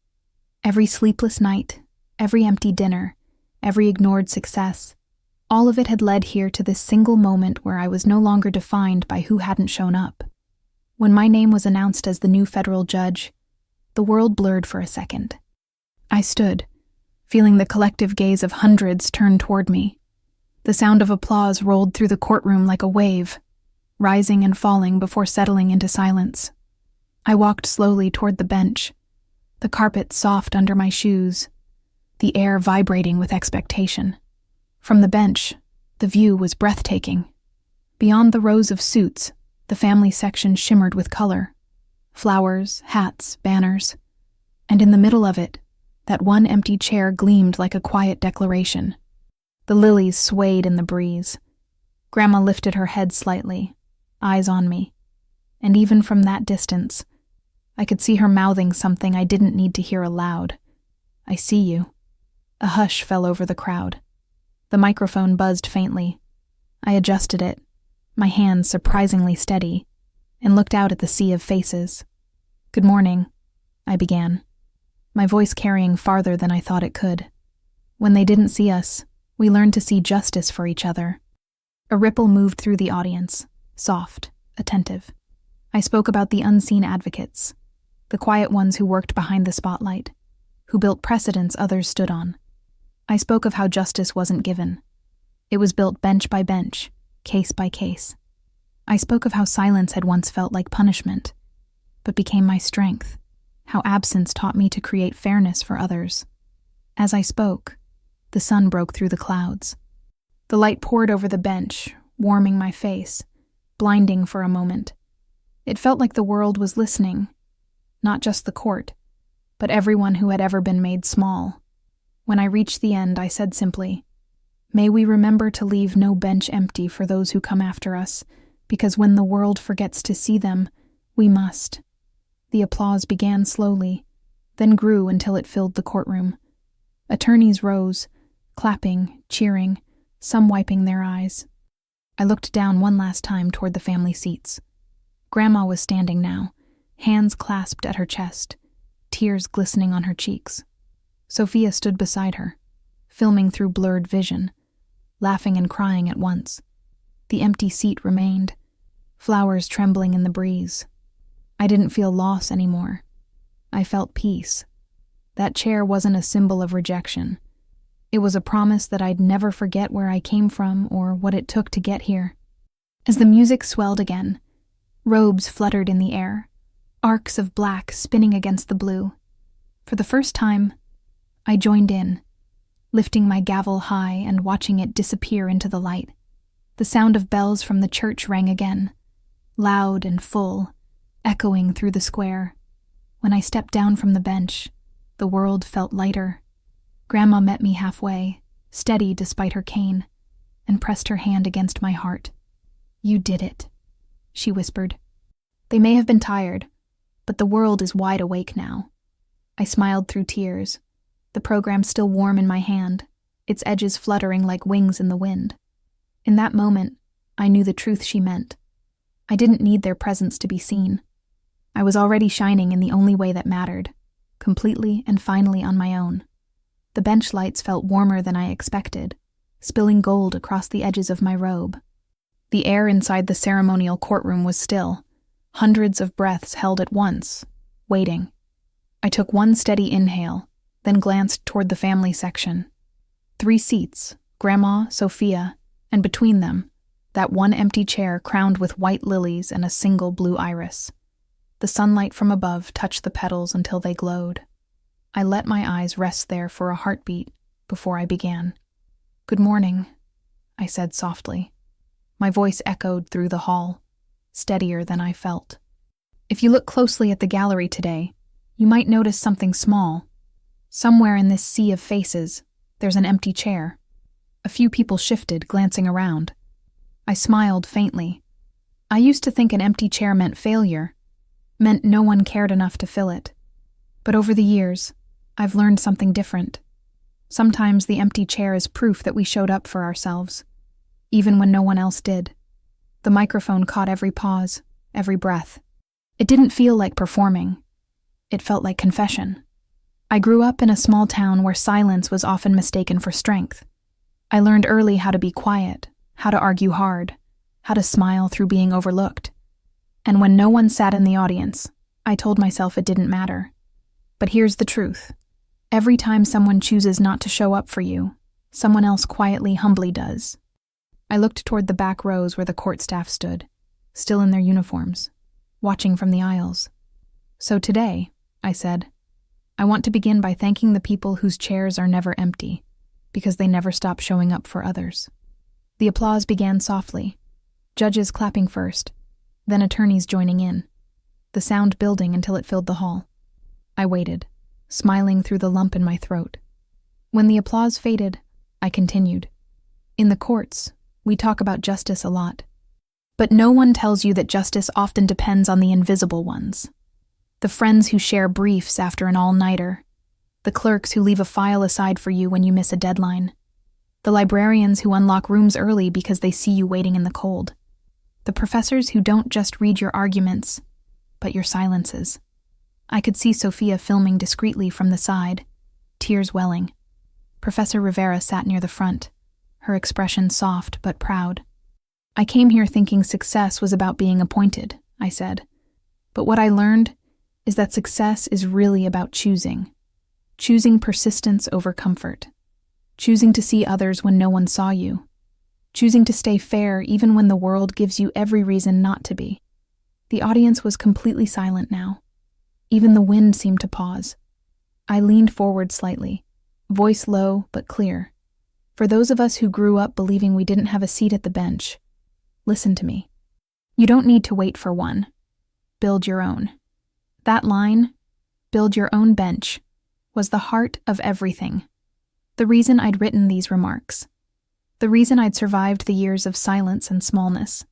Every sleepless night, every empty dinner, every ignored success, all of it had led here to this single moment where I was no longer defined by who hadn't shown up. When my name was announced as the new federal judge, the world blurred for a second. I stood, feeling the collective gaze of hundreds turn toward me. The sound of applause rolled through the courtroom like a wave, rising and falling before settling into silence. I walked slowly toward the bench, the carpet soft under my shoes, the air vibrating with expectation. From the bench, the view was breathtaking. Beyond the rows of suits, the family section shimmered with color. Flowers, hats, banners. And in the middle of it, that one empty chair gleamed like a quiet declaration. The lilies swayed in the breeze. Grandma lifted her head slightly, eyes on me. And even from that distance, I could see her mouthing something I didn't need to hear aloud. "I see you." A hush fell over the crowd. The microphone buzzed faintly. I adjusted it, my hands surprisingly steady, and looked out at the sea of faces. "Good morning," I began, my voice carrying farther than I thought it could. When they didn't see us, we learned to see justice for each other. A ripple moved through the audience, soft, attentive. I spoke about the unseen advocates, the quiet ones who worked behind the spotlight, who built precedents others stood on. I spoke of how justice wasn't given. It was built bench by bench, case by case. I spoke of how silence had once felt like punishment, but became my strength, how absence taught me to create fairness for others. As I spoke, the sun broke through the clouds. The light poured over the bench, warming my face, blinding for a moment. It felt like the world was listening, not just the court, but everyone who had ever been made small. When I reached the end, I said simply, "May we remember to leave no bench empty for those who come after us, because when the world forgets to see them, we must." The applause began slowly, then grew until it filled the courtroom. Attorneys rose, clapping, cheering, some wiping their eyes. I looked down one last time toward the family seats. Grandma was standing now, hands clasped at her chest, tears glistening on her cheeks. Sophia stood beside her, filming through blurred vision, laughing and crying at once. The empty seat remained, flowers trembling in the breeze. I didn't feel loss anymore. I felt peace. That chair wasn't a symbol of rejection. It was a promise that I'd never forget where I came from or what it took to get here. As the music swelled again, robes fluttered in the air, arcs of black spinning against the blue. For the first time, I joined in, lifting my gavel high and watching it disappear into the light. The sound of bells from the church rang again, loud and full, echoing through the square. When I stepped down from the bench, the world felt lighter. Grandma met me halfway, steady despite her cane, and pressed her hand against my heart. "You did it," she whispered. "They may have been tired, but the world is wide awake now." I smiled through tears, the program still warm in my hand, its edges fluttering like wings in the wind. In that moment, I knew the truth she meant. I didn't need their presence to be seen. I was already shining in the only way that mattered, completely and finally on my own. The bench lights felt warmer than I expected, spilling gold across the edges of my robe. The air inside the ceremonial courtroom was still, hundreds of breaths held at once, waiting. I took one steady inhale, then glanced toward the family section. 3 seats, Grandma, Sophia, and between them, that one empty chair crowned with white lilies and a single blue iris. The sunlight from above touched the petals until they glowed. I let my eyes rest there for a heartbeat before I began. "Good morning," I said softly. My voice echoed through the hall, steadier than I felt. If you look closely at the gallery today, you might notice something small. Somewhere in this sea of faces, there's an empty chair. A few people shifted, glancing around. I smiled faintly. I used to think an empty chair meant failure, meant no one cared enough to fill it. But over the years, I've learned something different. Sometimes the empty chair is proof that we showed up for ourselves, even when no one else did. The microphone caught every pause, every breath. It didn't feel like performing. It felt like confession. I grew up in a small town where silence was often mistaken for strength. I learned early how to be quiet, how to argue hard, how to smile through being overlooked. And when no one sat in the audience, I told myself it didn't matter. But here's the truth. Every time someone chooses not to show up for you, someone else quietly, humbly does. I looked toward the back rows where the court staff stood, still in their uniforms, watching from the aisles. So today, I said, I want to begin by thanking the people whose chairs are never empty, because they never stop showing up for others. The applause began softly, judges clapping first, then attorneys joining in, the sound building until it filled the hall. I waited, smiling through the lump in my throat. When the applause faded, I continued. In the courts, we talk about justice a lot. But no one tells you that justice often depends on the invisible ones. The friends who share briefs after an all-nighter. The clerks who leave a file aside for you when you miss a deadline. The librarians who unlock rooms early because they see you waiting in the cold. The professors who don't just read your arguments, but your silences. I could see Sophia filming discreetly from the side, tears welling. Professor Rivera sat near the front, her expression soft but proud. I came here thinking success was about being appointed, I said. But what I learned is that success is really about choosing. Choosing persistence over comfort. Choosing to see others when no one saw you. Choosing to stay fair even when the world gives you every reason not to be. The audience was completely silent now. Even the wind seemed to pause. I leaned forward slightly, voice low but clear. For those of us who grew up believing we didn't have a seat at the bench, listen to me. You don't need to wait for one. Build your own. That line, build your own bench, was the heart of everything. The reason I'd written these remarks. The reason I'd survived the years of silence and smallness.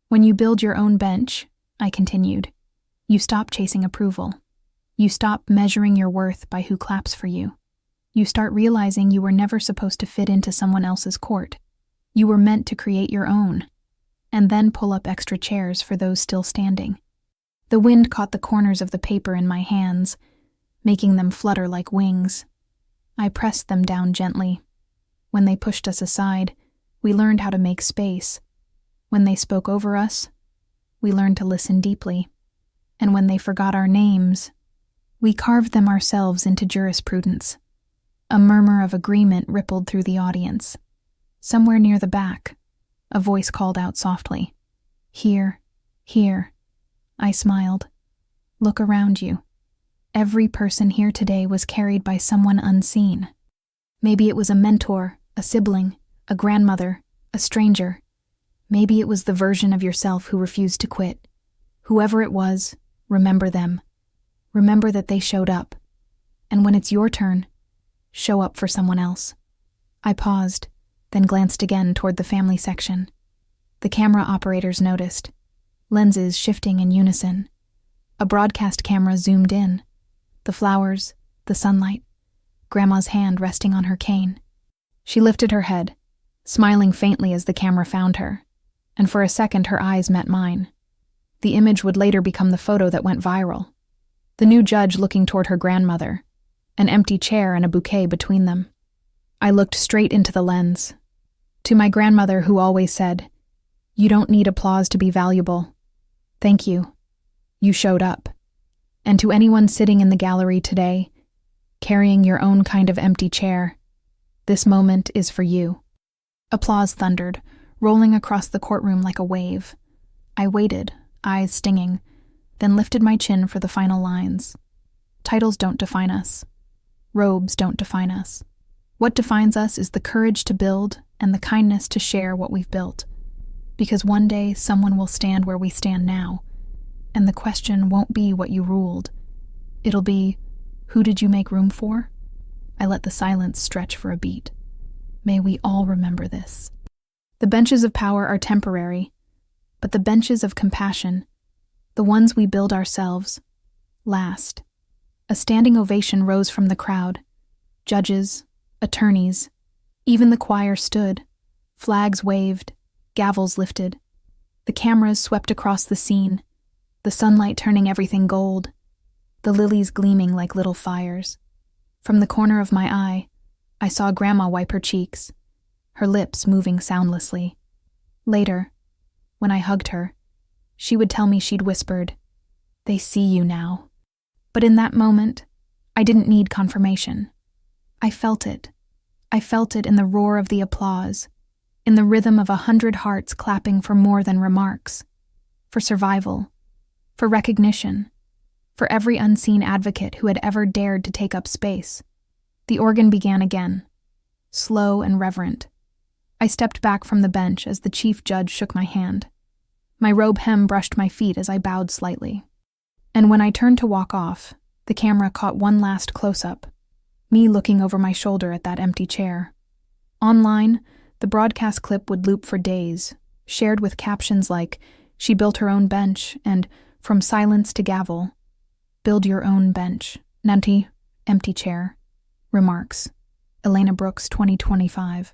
When you build your own bench, I continued, you stop chasing approval. You stop measuring your worth by who claps for you. You start realizing you were never supposed to fit into someone else's court. You were meant to create your own, and then pull up extra chairs for those still standing. The wind caught the corners of the paper in my hands, making them flutter like wings. I pressed them down gently. When they pushed us aside, we learned how to make space. When they spoke over us, we learned to listen deeply. And when they forgot our names, we carved them ourselves into jurisprudence. A murmur of agreement rippled through the audience. Somewhere near the back, a voice called out softly, "Here, here." I smiled. Look around you. Every person here today was carried by someone unseen. Maybe it was a mentor, a sibling, a grandmother, a stranger. Maybe it was the version of yourself who refused to quit. Whoever it was, remember them. Remember that they showed up. And when it's your turn, show up for someone else. I paused, then glanced again toward the family section. The camera operators noticed, lenses shifting in unison. A broadcast camera zoomed in. The flowers, the sunlight, Grandma's hand resting on her cane. She lifted her head, smiling faintly as the camera found her, and for a second her eyes met mine. The image would later become the photo that went viral. The new judge looking toward her grandmother, an empty chair and a bouquet between them. I looked straight into the lens. To my grandmother who always said, "You don't need applause to be valuable. Thank you. You showed up." And to anyone sitting in the gallery today, carrying your own kind of empty chair, this moment is for you. Applause thundered, rolling across the courtroom like a wave. I waited, eyes stinging, then lifted my chin for the final lines. Titles don't define us. Robes don't define us. What defines us is the courage to build and the kindness to share what we've built. Because one day someone will stand where we stand now, and the question won't be what you ruled. It'll be, who did you make room for? I let the silence stretch for a beat. May we all remember this. The benches of power are temporary, but the benches of compassion, the ones we build ourselves, last. A standing ovation rose from the crowd. Judges, attorneys, even the choir stood. Flags waved, gavels lifted. The cameras swept across the scene, the sunlight turning everything gold, the lilies gleaming like little fires. From the corner of my eye, I saw Grandma wipe her cheeks, her lips moving soundlessly. Later, when I hugged her, she would tell me she'd whispered, "They see you now." But in that moment, I didn't need confirmation. I felt it. I felt it in the roar of the applause, in the rhythm of 100 hearts clapping for more than remarks, for survival, for recognition, for every unseen advocate who had ever dared to take up space. The organ began again, slow and reverent. I stepped back from the bench as the chief judge shook my hand. My robe hem brushed my feet as I bowed slightly. And when I turned to walk off, the camera caught one last close-up, me looking over my shoulder at that empty chair. Online, the broadcast clip would loop for days, shared with captions like, "She built her own bench," and "From silence to gavel. Build your own bench. Empty chair. Remarks. Elena Brooks, 2025.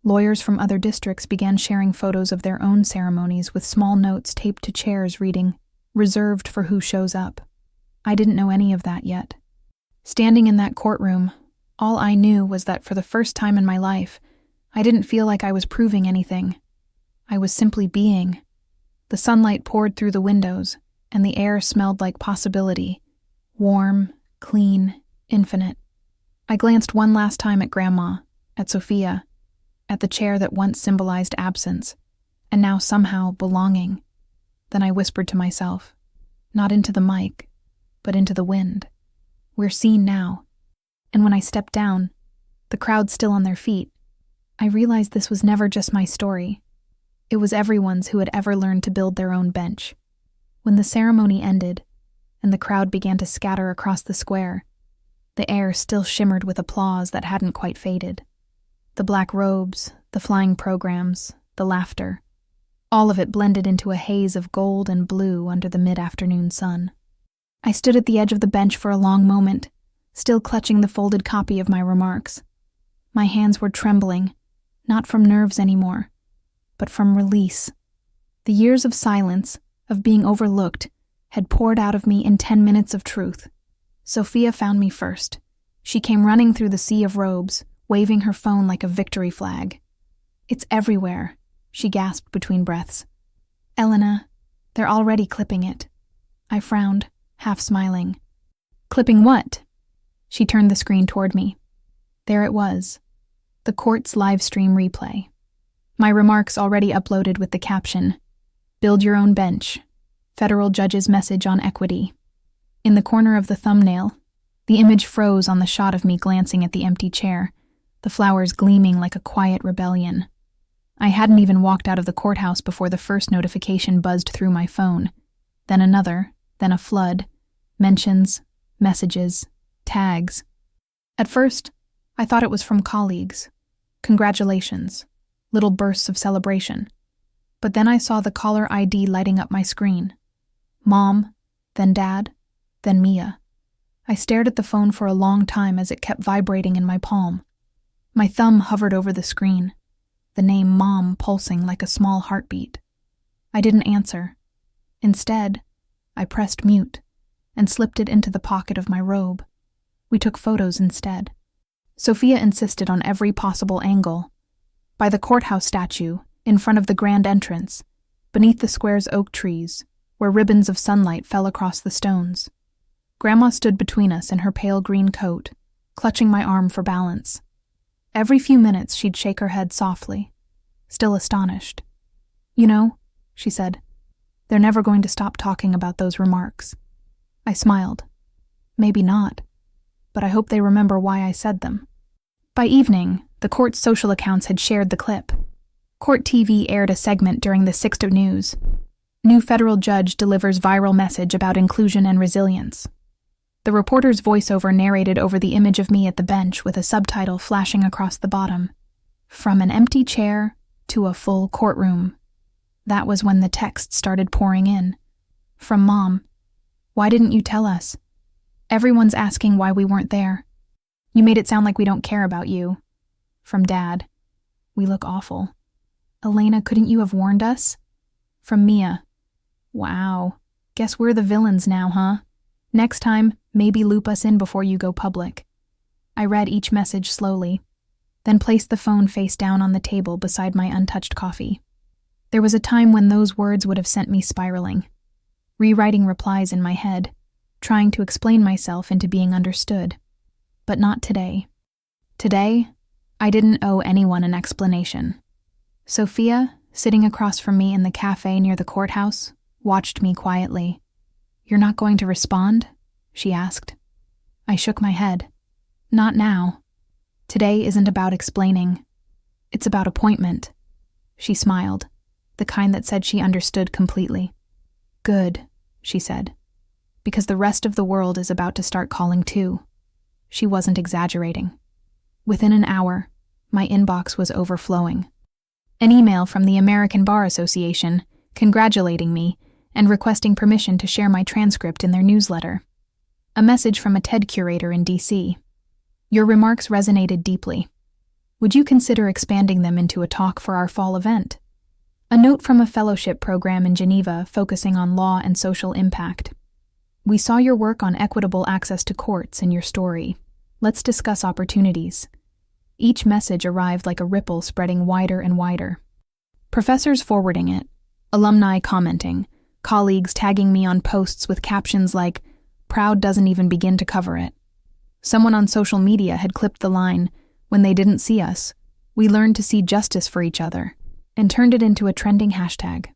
Lawyers from other districts began sharing photos of their own ceremonies with small notes taped to chairs reading, "Reserved for who shows up." I didn't know any of that yet. Standing in that courtroom, all I knew was that for the first time in my life, I didn't feel like I was proving anything. I was simply being. The sunlight poured through the windows, and the air smelled like possibility. Warm, clean, infinite. I glanced one last time at Grandma, at Sophia, at the chair that once symbolized absence, and now somehow belonging. Then I whispered to myself, not into the mic, but into the wind. We're seen now. And when I stepped down, the crowd still on their feet, I realized this was never just my story. It was everyone's who had ever learned to build their own bench. When the ceremony ended, and the crowd began to scatter across the square, the air still shimmered with applause that hadn't quite faded. The black robes, the flying programs, the laughter, all of it blended into a haze of gold and blue under the mid-afternoon sun. I stood at the edge of the bench for a long moment, still clutching the folded copy of my remarks. My hands were trembling, not from nerves anymore, but from release. The years of silence, of being overlooked, had poured out of me in 10 minutes of truth. Sophia found me first. She came running through the sea of robes, waving her phone like a victory flag. "It's everywhere," she gasped between breaths. "Elena, they're already clipping it." I frowned, half smiling. "Clipping what?" She turned the screen toward me. There it was, the court's live stream replay. My remarks already uploaded with the caption, "Build your own bench. Federal judge's message on equity." In the corner of the thumbnail, the image froze on the shot of me glancing at the empty chair, the flowers gleaming like a quiet rebellion. I hadn't even walked out of the courthouse before the first notification buzzed through my phone, then another, then a flood, mentions, messages, tags. At first, I thought it was from colleagues. Congratulations, little bursts of celebration. But then I saw the caller ID lighting up my screen. Mom, then Dad, then Mia. I stared at the phone for a long time as it kept vibrating in my palm. My thumb hovered over the screen, the name Mom pulsing like a small heartbeat. I didn't answer. Instead, I pressed mute and slipped it into the pocket of my robe. We took photos instead. Sophia insisted on every possible angle. By the courthouse statue, in front of the grand entrance, beneath the square's oak trees, where ribbons of sunlight fell across the stones. Grandma stood between us in her pale green coat, clutching my arm for balance. Every few minutes she'd shake her head softly, still astonished. "You know," she said, "they're never going to stop talking about those remarks." I smiled. Maybe not, but I hope they remember why I said them. By evening, the court's social accounts had shared the clip. Court TV aired a segment during the 6 News. New federal judge delivers viral message about inclusion and resilience. The reporter's voiceover narrated over the image of me at the bench with a subtitle flashing across the bottom. From an empty chair to a full courtroom. That was when the text started pouring in. From Mom, "Why didn't you tell us? Everyone's asking why we weren't there. You made it sound like we don't care about you." From Dad, "We look awful. Elena, couldn't you have warned us?" From Mia, "Wow, guess we're the villains now, huh? Next time, maybe loop us in before you go public." I read each message slowly, then placed the phone face down on the table beside my untouched coffee. There was a time when those words would have sent me spiraling, rewriting replies in my head, trying to explain myself into being understood. But not today. Today, I didn't owe anyone an explanation. Sophia, sitting across from me in the cafe near the courthouse, watched me quietly. "You're not going to respond?" she asked. I shook my head. "Not now. Today isn't about explaining. It's about appointment." She smiled, the kind that said she understood completely. "Good," she said, "because the rest of the world is about to start calling too." She wasn't exaggerating. Within an hour, my inbox was overflowing. An email from the American Bar Association congratulating me and requesting permission to share my transcript in their newsletter. A message from a TED curator in DC. "Your remarks resonated deeply. Would you consider expanding them into a talk for our fall event?" A note from a fellowship program in Geneva focusing on law and social impact. "We saw your work on equitable access to courts in your story. Let's discuss opportunities." Each message arrived like a ripple spreading wider and wider. Professors forwarding it, alumni commenting, colleagues tagging me on posts with captions like, "Proud doesn't even begin to cover it." Someone on social media had clipped the line, "When they didn't see us, we learned to see justice for each other," and turned it into a trending hashtag.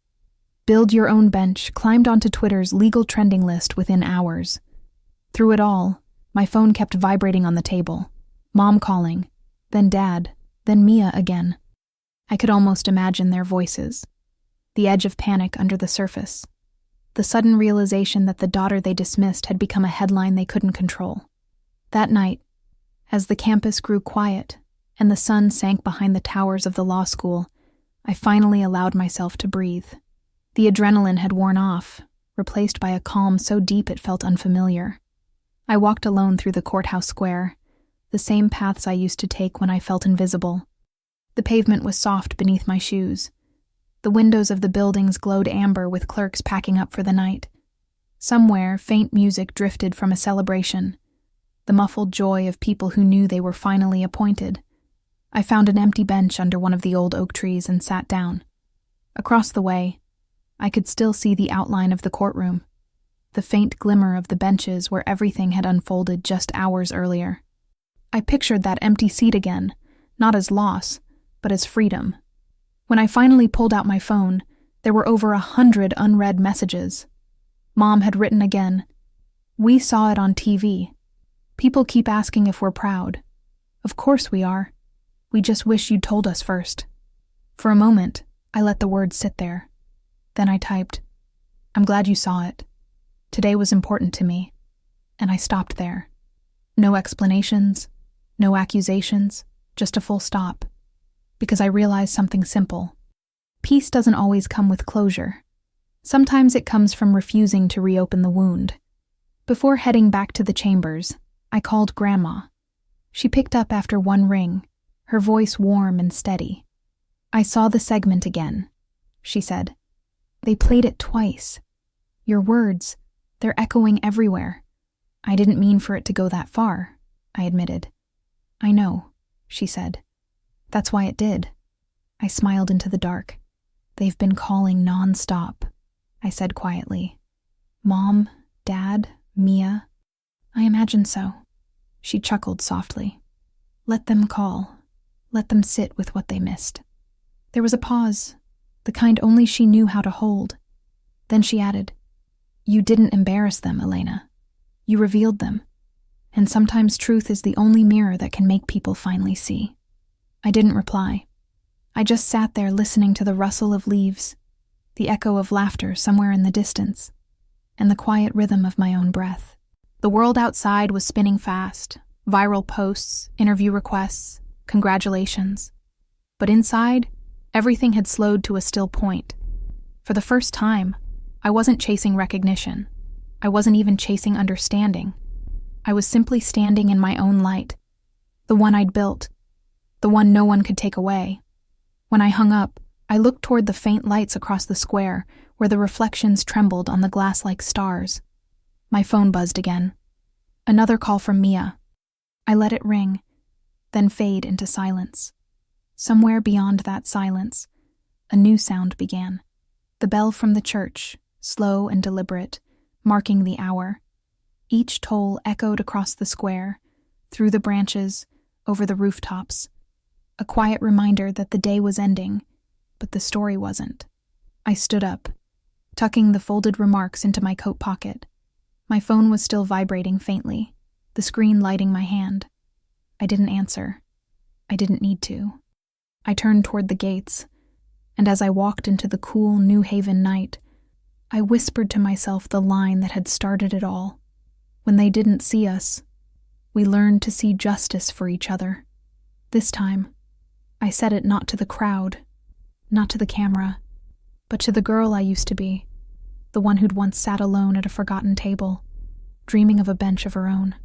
Build Your Own Bench climbed onto Twitter's legal trending list within hours. Through it all, my phone kept vibrating on the table. Mom calling, then Dad, then Mia again. I could almost imagine their voices. The edge of panic under the surface. The sudden realization that the daughter they dismissed had become a headline they couldn't control. That night, as the campus grew quiet and the sun sank behind the towers of the law school, I finally allowed myself to breathe. The adrenaline had worn off, replaced by a calm so deep it felt unfamiliar. I walked alone through the courthouse square, the same paths I used to take when I felt invisible. The pavement was soft beneath my shoes. The windows of the buildings glowed amber with clerks packing up for the night. Somewhere, faint music drifted from a celebration, the muffled joy of people who knew they were finally appointed. I found an empty bench under one of the old oak trees and sat down. Across the way, I could still see the outline of the courtroom, the faint glimmer of the benches where everything had unfolded just hours earlier. I pictured that empty seat again, not as loss, but as freedom. When I finally pulled out my phone, there were over 100 unread messages. Mom had written again, "We saw it on TV. People keep asking if we're proud. Of course we are. We just wish you'd told us first." For a moment, I let the words sit there. Then I typed, "I'm glad you saw it. Today was important to me." And I stopped there. No explanations, no accusations, just a full stop. Because I realized something simple. Peace doesn't always come with closure. Sometimes it comes from refusing to reopen the wound. Before heading back to the chambers, I called Grandma. She picked up after one ring, her voice warm and steady. "I saw the segment again," she said. "They played it twice. Your words, they're echoing everywhere." "I didn't mean for it to go that far," I admitted. "I know," she said. "That's why it did." I smiled into the dark. "They've been calling non-stop," I said quietly. "Mom, Dad, Mia." "I imagine so." She chuckled softly. "Let them call. Let them sit with what they missed." There was a pause, the kind only she knew how to hold. Then she added, "You didn't embarrass them, Elena. You revealed them. And sometimes truth is the only mirror that can make people finally see." I didn't reply. I just sat there listening to the rustle of leaves, the echo of laughter somewhere in the distance, and the quiet rhythm of my own breath. The world outside was spinning fast, viral posts, interview requests, congratulations. But inside, everything had slowed to a still point. For the first time, I wasn't chasing recognition. I wasn't even chasing understanding. I was simply standing in my own light, the one I'd built, the one no one could take away. When I hung up, I looked toward the faint lights across the square where the reflections trembled on the glass-like stars. My phone buzzed again. Another call from Mia. I let it ring, then fade into silence. Somewhere beyond that silence, a new sound began. The bell from the church, slow and deliberate, marking the hour. Each toll echoed across the square, through the branches, over the rooftops. A quiet reminder that the day was ending, but the story wasn't. I stood up, tucking the folded remarks into my coat pocket. My phone was still vibrating faintly, the screen lighting my hand. I didn't answer. I didn't need to. I turned toward the gates, and as I walked into the cool New Haven night, I whispered to myself the line that had started it all. When they didn't see us, we learned to see justice for each other. This time, I said it not to the crowd, not to the camera, but to the girl I used to be, the one who'd once sat alone at a forgotten table, dreaming of a bench of her own.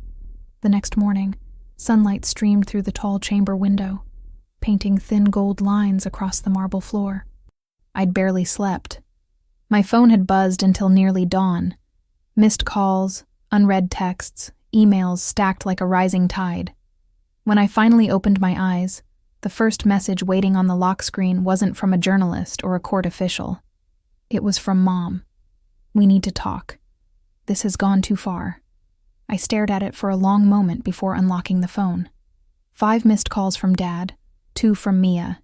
The next morning, sunlight streamed through the tall chamber window, painting thin gold lines across the marble floor. I'd barely slept. My phone had buzzed until nearly dawn. Missed calls, unread texts, emails stacked like a rising tide. When I finally opened my eyes, the first message waiting on the lock screen wasn't from a journalist or a court official. It was from Mom. "We need to talk. This has gone too far." I stared at it for a long moment before unlocking the phone. 5 missed calls from Dad, 2 from Mia,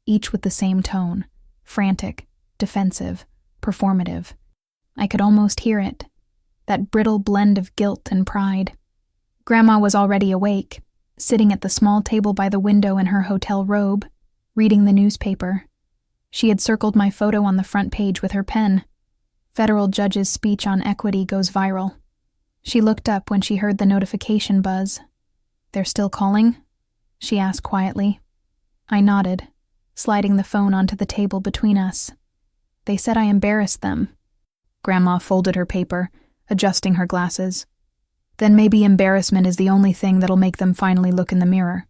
each with the same tone, frantic, defensive, performative. I could almost hear it, that brittle blend of guilt and pride. Grandma was already awake, sitting at the small table by the window in her hotel robe, reading the newspaper. She had circled my photo on the front page with her pen. Federal judge's speech on equity goes viral. She looked up when she heard the notification buzz. "They're still calling?" she asked quietly. I nodded, sliding the phone onto the table between us. "They said I embarrassed them." Grandma folded her paper, adjusting her glasses. "Then maybe embarrassment is the only thing that'll make them finally look in the mirror."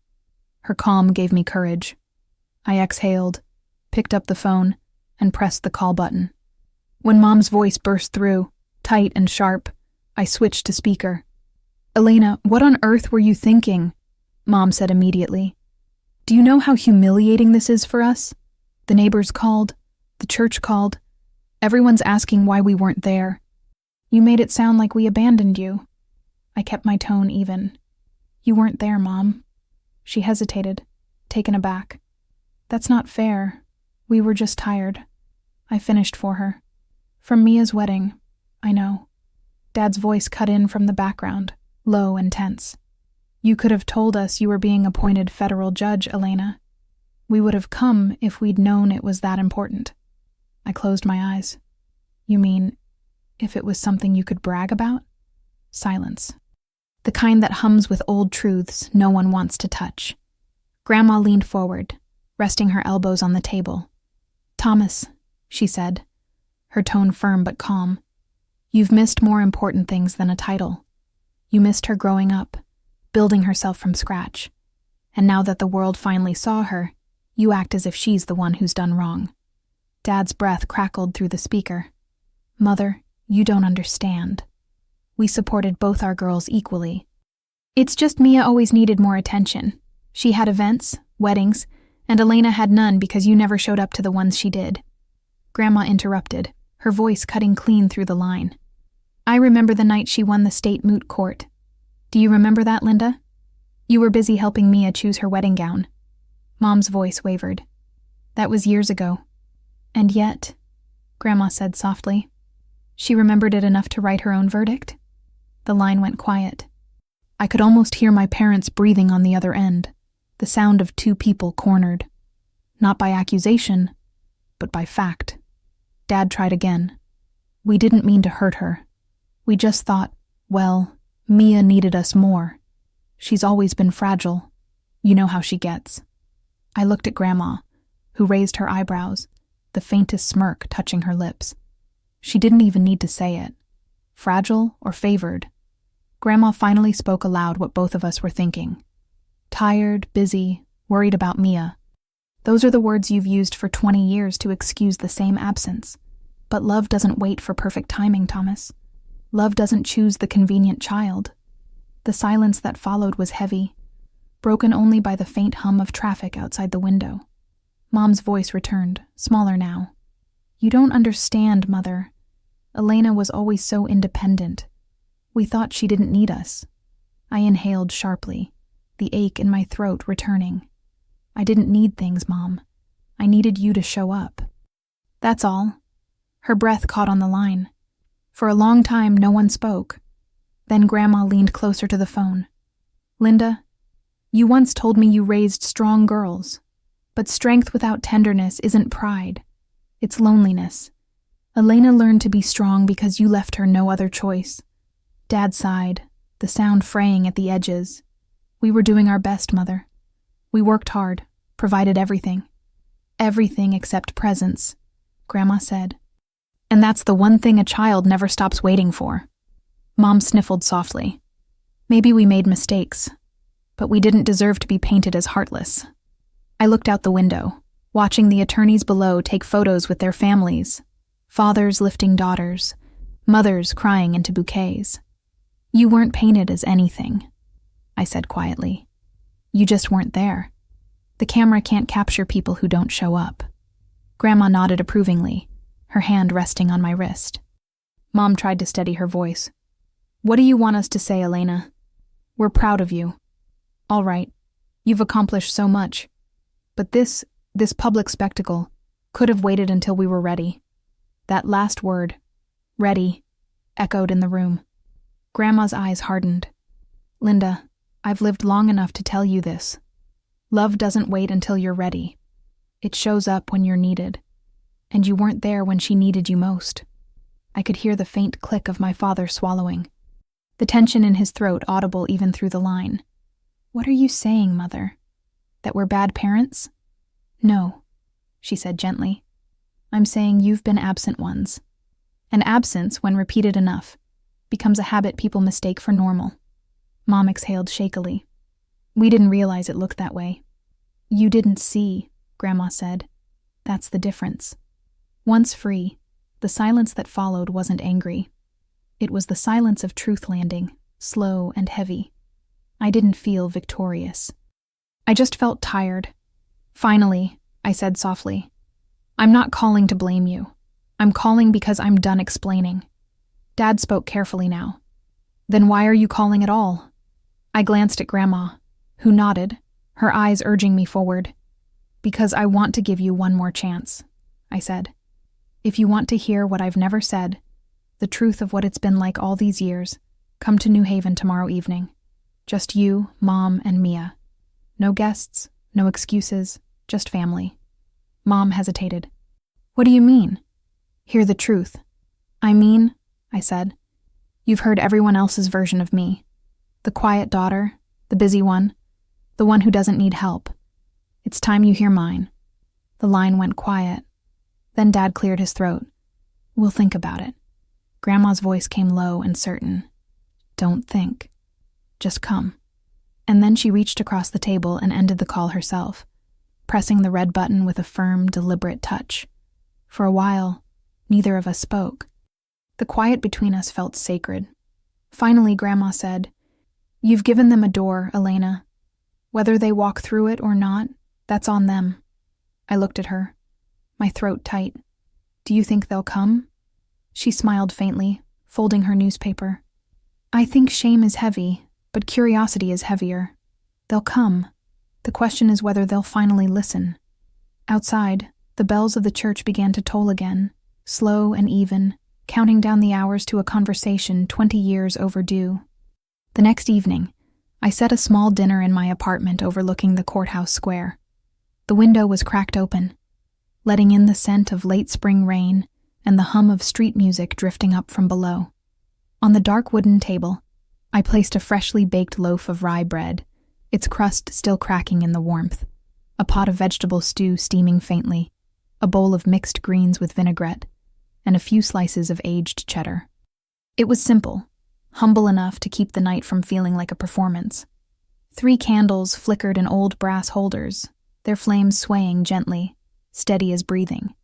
Her calm gave me courage. I exhaled, picked up the phone, and pressed the call button. When Mom's voice burst through, tight and sharp, I switched to speaker. "Elena, what on earth were you thinking?" Mom said immediately. "Do you know how humiliating this is for us? The neighbors called, the church called. Everyone's asking why we weren't there. You made it sound like we abandoned you." I kept my tone even. "You weren't there, Mom." She hesitated, taken aback. "That's not fair. We were just tired." I finished for her. "From Mia's wedding, I know." Dad's voice cut in from the background, low and tense. "You could have told us you were being appointed federal judge, Elena. We would have come if we'd known it was that important." I closed my eyes. "You mean, if it was something you could brag about?" Silence. The kind that hums with old truths no one wants to touch. Grandma leaned forward, resting her elbows on the table. "Thomas," she said, her tone firm but calm, "you've missed more important things than a title. You missed her growing up, building herself from scratch. And now that the world finally saw her, you act as if she's the one who's done wrong." Dad's breath crackled through the speaker. "Mother, you don't understand. We supported both our girls equally. It's just Mia always needed more attention. She had events, weddings, and Elena had none because you never showed up to the ones she did." Grandma interrupted, her voice cutting clean through the line. "I remember the night she won the state moot court. Do you remember that, Linda? You were busy helping Mia choose her wedding gown." Mom's voice wavered. "That was years ago. And yet," Grandma said softly, "she remembered it enough to write her own verdict." The line went quiet. I could almost hear my parents breathing on the other end, the sound of 2 people cornered. Not by accusation, but by fact. Dad tried again. "We didn't mean to hurt her. We just thought, well, Mia needed us more. She's always been fragile. You know how she gets." I looked at Grandma, who raised her eyebrows, the faintest smirk touching her lips. She didn't even need to say it. Fragile or favored. Grandma finally spoke aloud what both of us were thinking. "Tired, busy, worried about Mia. Those are the words you've used for 20 years to excuse the same absence. But love doesn't wait for perfect timing, Thomas. Love doesn't choose the convenient child." The silence that followed was heavy, broken only by the faint hum of traffic outside the window. Mom's voice returned, smaller now. "You don't understand, Mother. Elena was always so independent. We thought she didn't need us." I inhaled sharply, the ache in my throat returning. "I didn't need things, Mom. I needed you to show up. That's all. Her breath caught on the line. For a long time, no one spoke. Then Grandma leaned closer to the phone. Linda, you once told me you raised strong girls, but strength without tenderness isn't pride. It's loneliness. Elena learned to be strong because you left her no other choice. Dad sighed, the sound fraying at the edges. We were doing our best, Mother. We worked hard, provided everything. Everything except presence, Grandma said. And that's the one thing a child never stops waiting for. Mom sniffled softly. Maybe we made mistakes, but we didn't deserve to be painted as heartless. I looked out the window, watching the attorneys below take photos with their families, fathers lifting daughters, mothers crying into bouquets. You weren't painted as anything, I said quietly. You just weren't there. The camera can't capture people who don't show up. Grandma nodded approvingly, her hand resting on my wrist. Mom tried to steady her voice. What do you want us to say, Elena? We're proud of you. All right, you've accomplished so much. But this public spectacle could have waited until we were ready. That last word, ready, echoed in the room. Grandma's eyes hardened. Linda, I've lived long enough to tell you this. Love doesn't wait until you're ready. It shows up when you're needed. And you weren't there when she needed you most. I could hear the faint click of my father swallowing, the tension in his throat audible even through the line. What are you saying, Mother? That we're bad parents? No, she said gently. I'm saying you've been absent ones. And absence, when repeated enough, becomes a habit people mistake for normal. Mom exhaled shakily. We didn't realize it looked that way. You didn't see, Grandma said. That's the difference. Once free, the silence that followed wasn't angry. It was the silence of truth landing, slow and heavy. I didn't feel victorious. I just felt tired. Finally, I said softly, I'm not calling to blame you. I'm calling because I'm done explaining. Dad spoke carefully now. Then why are you calling at all? I glanced at Grandma, who nodded, her eyes urging me forward. Because I want to give you one more chance, I said. If you want to hear what I've never said, the truth of what it's been like all these years, come to New Haven tomorrow evening. Just you, Mom, and Mia. No guests, no excuses, just family. Mom hesitated. What do you mean? Hear the truth. I mean, I said, you've heard everyone else's version of me. The quiet daughter, the busy one, the one who doesn't need help. It's time you hear mine. The line went quiet. Then Dad cleared his throat. We'll think about it. Grandma's voice came low and certain. Don't think. Just come. And then she reached across the table and ended the call herself, pressing the red button with a firm, deliberate touch. For a while, neither of us spoke. The quiet between us felt sacred. Finally, Grandma said, You've given them a door, Elena. Whether they walk through it or not, that's on them. I looked at her, my throat tight. Do you think they'll come? She smiled faintly, folding her newspaper. I think shame is heavy, but curiosity is heavier. They'll come. The question is whether they'll finally listen. Outside, the bells of the church began to toll again, slow and even, counting down the hours to a conversation 20 years overdue. The next evening, I set a small dinner in my apartment overlooking the courthouse square. The window was cracked open, letting in the scent of late spring rain and the hum of street music drifting up from below. On the dark wooden table, I placed a freshly baked loaf of rye bread, its crust still cracking in the warmth, a pot of vegetable stew steaming faintly, a bowl of mixed greens with vinaigrette, and a few slices of aged cheddar. It was simple, humble enough to keep the night from feeling like a performance. 3 candles flickered in old brass holders, their flames swaying gently, steady as breathing.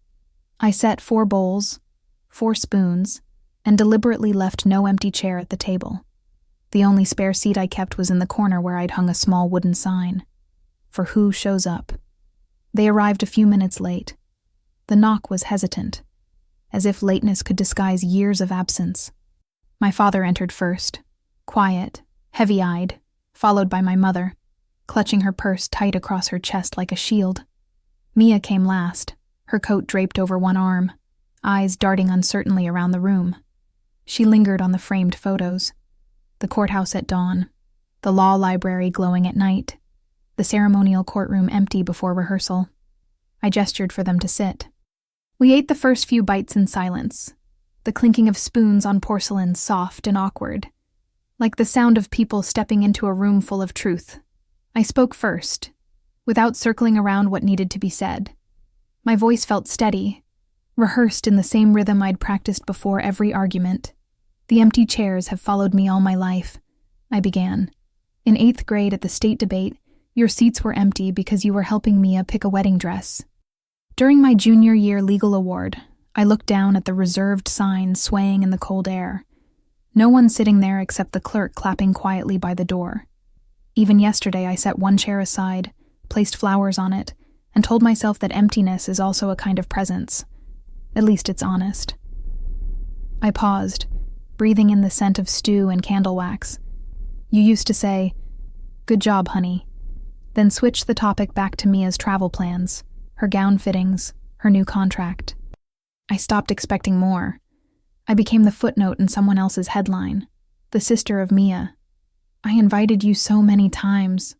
I set 4 bowls, 4 spoons, and deliberately left no empty chair at the table. The only spare seat I kept was in the corner where I'd hung a small wooden sign. For who shows up? They arrived a few minutes late. The knock was hesitant, as if lateness could disguise years of absence. My father entered first, quiet, heavy-eyed, followed by my mother, clutching her purse tight across her chest like a shield. Mia came last, her coat draped over one arm, eyes darting uncertainly around the room. She lingered on the framed photos. The courthouse at dawn, the law library glowing at night, the ceremonial courtroom empty before rehearsal. I gestured for them to sit. We ate the first few bites in silence, the clinking of spoons on porcelain soft and awkward, like the sound of people stepping into a room full of truth. I spoke first, without circling around what needed to be said. My voice felt steady, rehearsed in the same rhythm I'd practiced before every argument. The empty chairs have followed me all my life, I began. In 8th grade at the state debate, your seats were empty because you were helping Mia pick a wedding dress. During my junior year legal award, I looked down at the reserved sign swaying in the cold air. No one sitting there except the clerk clapping quietly by the door. Even yesterday I set one chair aside, placed flowers on it, and told myself that emptiness is also a kind of presence. At least it's honest. I paused, breathing in the scent of stew and candle wax. You used to say, "Good job, honey," then switched the topic back to Mia's travel plans, her gown fittings, her new contract. I stopped expecting more. I became the footnote in someone else's headline, the sister of Mia. "I invited you so many times,"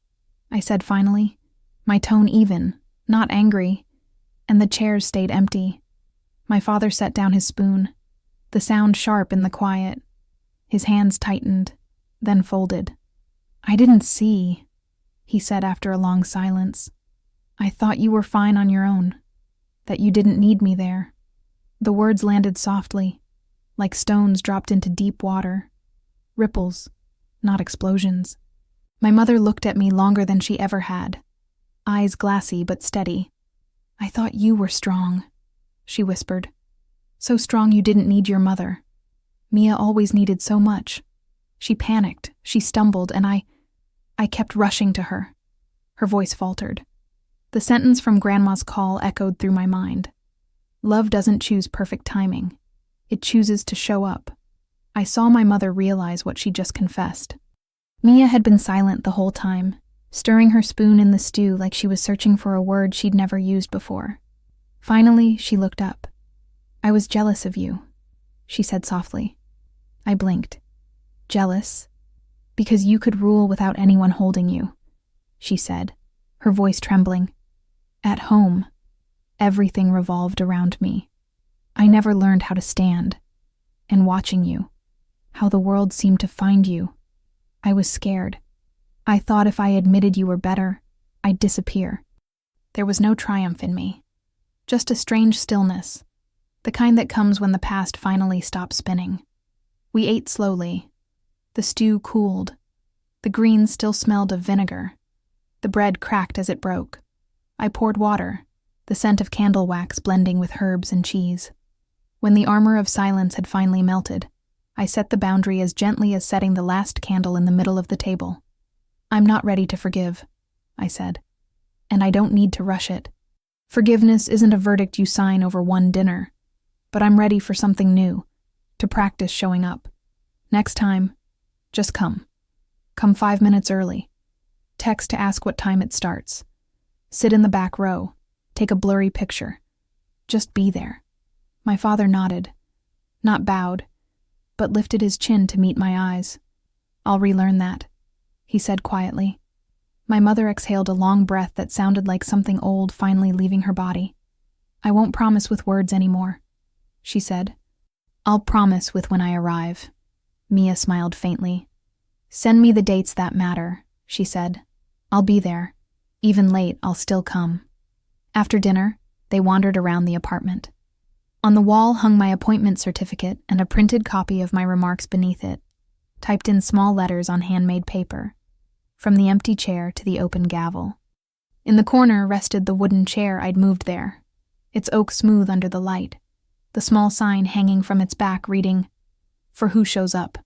I said finally, my tone even, not angry, and the chairs stayed empty. My father set down his spoon, the sound sharp in the quiet. His hands tightened, then folded. "I didn't see," he said after a long silence. "I thought you were fine on your own, that you didn't need me there." The words landed softly, like stones dropped into deep water. Ripples, not explosions. My mother looked at me longer than she ever had, eyes glassy but steady. "I thought you were strong," she whispered. "So strong you didn't need your mother. Mia always needed so much. She panicked, she stumbled, and I kept rushing to her." Her voice faltered. The sentence from Grandma's call echoed through my mind. Love doesn't choose perfect timing. It chooses to show up. I saw my mother realize what she just confessed. Mia had been silent the whole time, stirring her spoon in the stew like she was searching for a word she'd never used before. Finally, she looked up. "I was jealous of you," she said softly. I blinked. "Jealous? Because you could rule without anyone holding you," she said, her voice trembling. "At home, everything revolved around me. I never learned how to stand. And watching you, how the world seemed to find you, I was scared. I thought if I admitted you were better, I'd disappear." There was no triumph in me, just a strange stillness, the kind that comes when the past finally stops spinning. We ate slowly. The stew cooled. The greens still smelled of vinegar. The bread cracked as it broke. I poured water, the scent of candle wax blending with herbs and cheese. When the armor of silence had finally melted, I set the boundary as gently as setting the last candle in the middle of the table. "I'm not ready to forgive," I said, "and I don't need to rush it. Forgiveness isn't a verdict you sign over one dinner, but I'm ready for something new, to practice showing up. Next time, just come. Come 5 minutes early. Text to ask what time it starts. Sit in the back row. Take a blurry picture. Just be there." My father nodded, not bowed, but lifted his chin to meet my eyes. "I'll relearn that," he said quietly. My mother exhaled a long breath that sounded like something old finally leaving her body. "I won't promise with words anymore," she said. "I'll promise with when I arrive." Mia smiled faintly. "Send me the dates that matter," she said. "I'll be there. Even late, I'll still come." After dinner, they wandered around the apartment. On the wall hung my appointment certificate and a printed copy of my remarks beneath it, typed in small letters on handmade paper, from the empty chair to the open gavel. In the corner rested the wooden chair I'd moved there, its oak smooth under the light, the small sign hanging from its back reading, "For who shows up."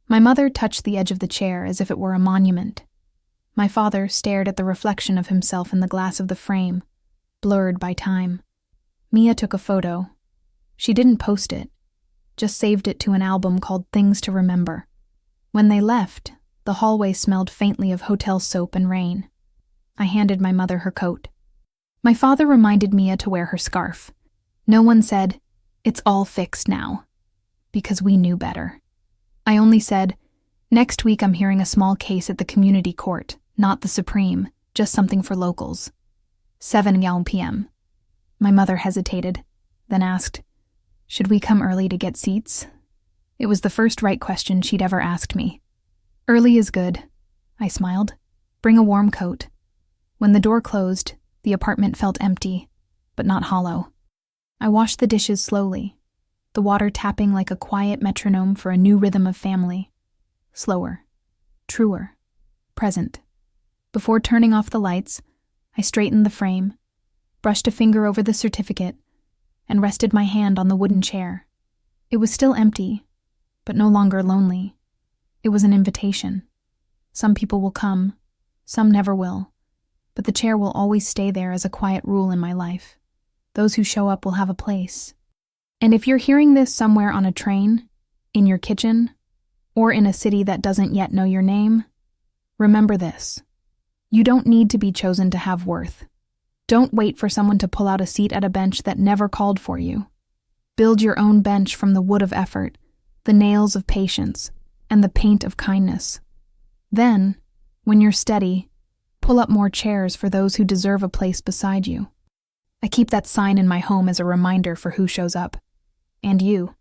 My mother touched the edge of the chair as if it were a monument. My father stared at the reflection of himself in the glass of the frame, blurred by time. Mia took a photo. She didn't post it, just saved it to an album called Things to Remember. When they left, the hallway smelled faintly of hotel soap and rain. I handed my mother her coat. My father reminded Mia to wear her scarf. No one said, "It's all fixed now," because we knew better. I only said, "Next week I'm hearing a small case at the community court, not the Supreme, just something for locals. 7 p.m. My mother hesitated, then asked, "Should we come early to get seats?" It was the first right question she'd ever asked me. "Early is good," I smiled. "Bring a warm coat." When the door closed, the apartment felt empty, but not hollow. I washed the dishes slowly, the water tapping like a quiet metronome for a new rhythm of family. Slower, truer, present. Before turning off the lights, I straightened the frame, brushed a finger over the certificate, and rested my hand on the wooden chair. It was still empty, but no longer lonely. It was an invitation. Some people will come, some never will, but the chair will always stay there as a quiet rule in my life. Those who show up will have a place. And if you're hearing this somewhere on a train, in your kitchen, or in a city that doesn't yet know your name, remember this. You don't need to be chosen to have worth. Don't wait for someone to pull out a seat at a bench that never called for you. Build your own bench from the wood of effort, the nails of patience, and the paint of kindness. Then, when you're steady, pull up more chairs for those who deserve a place beside you. I keep that sign in my home as a reminder for who shows up. And you.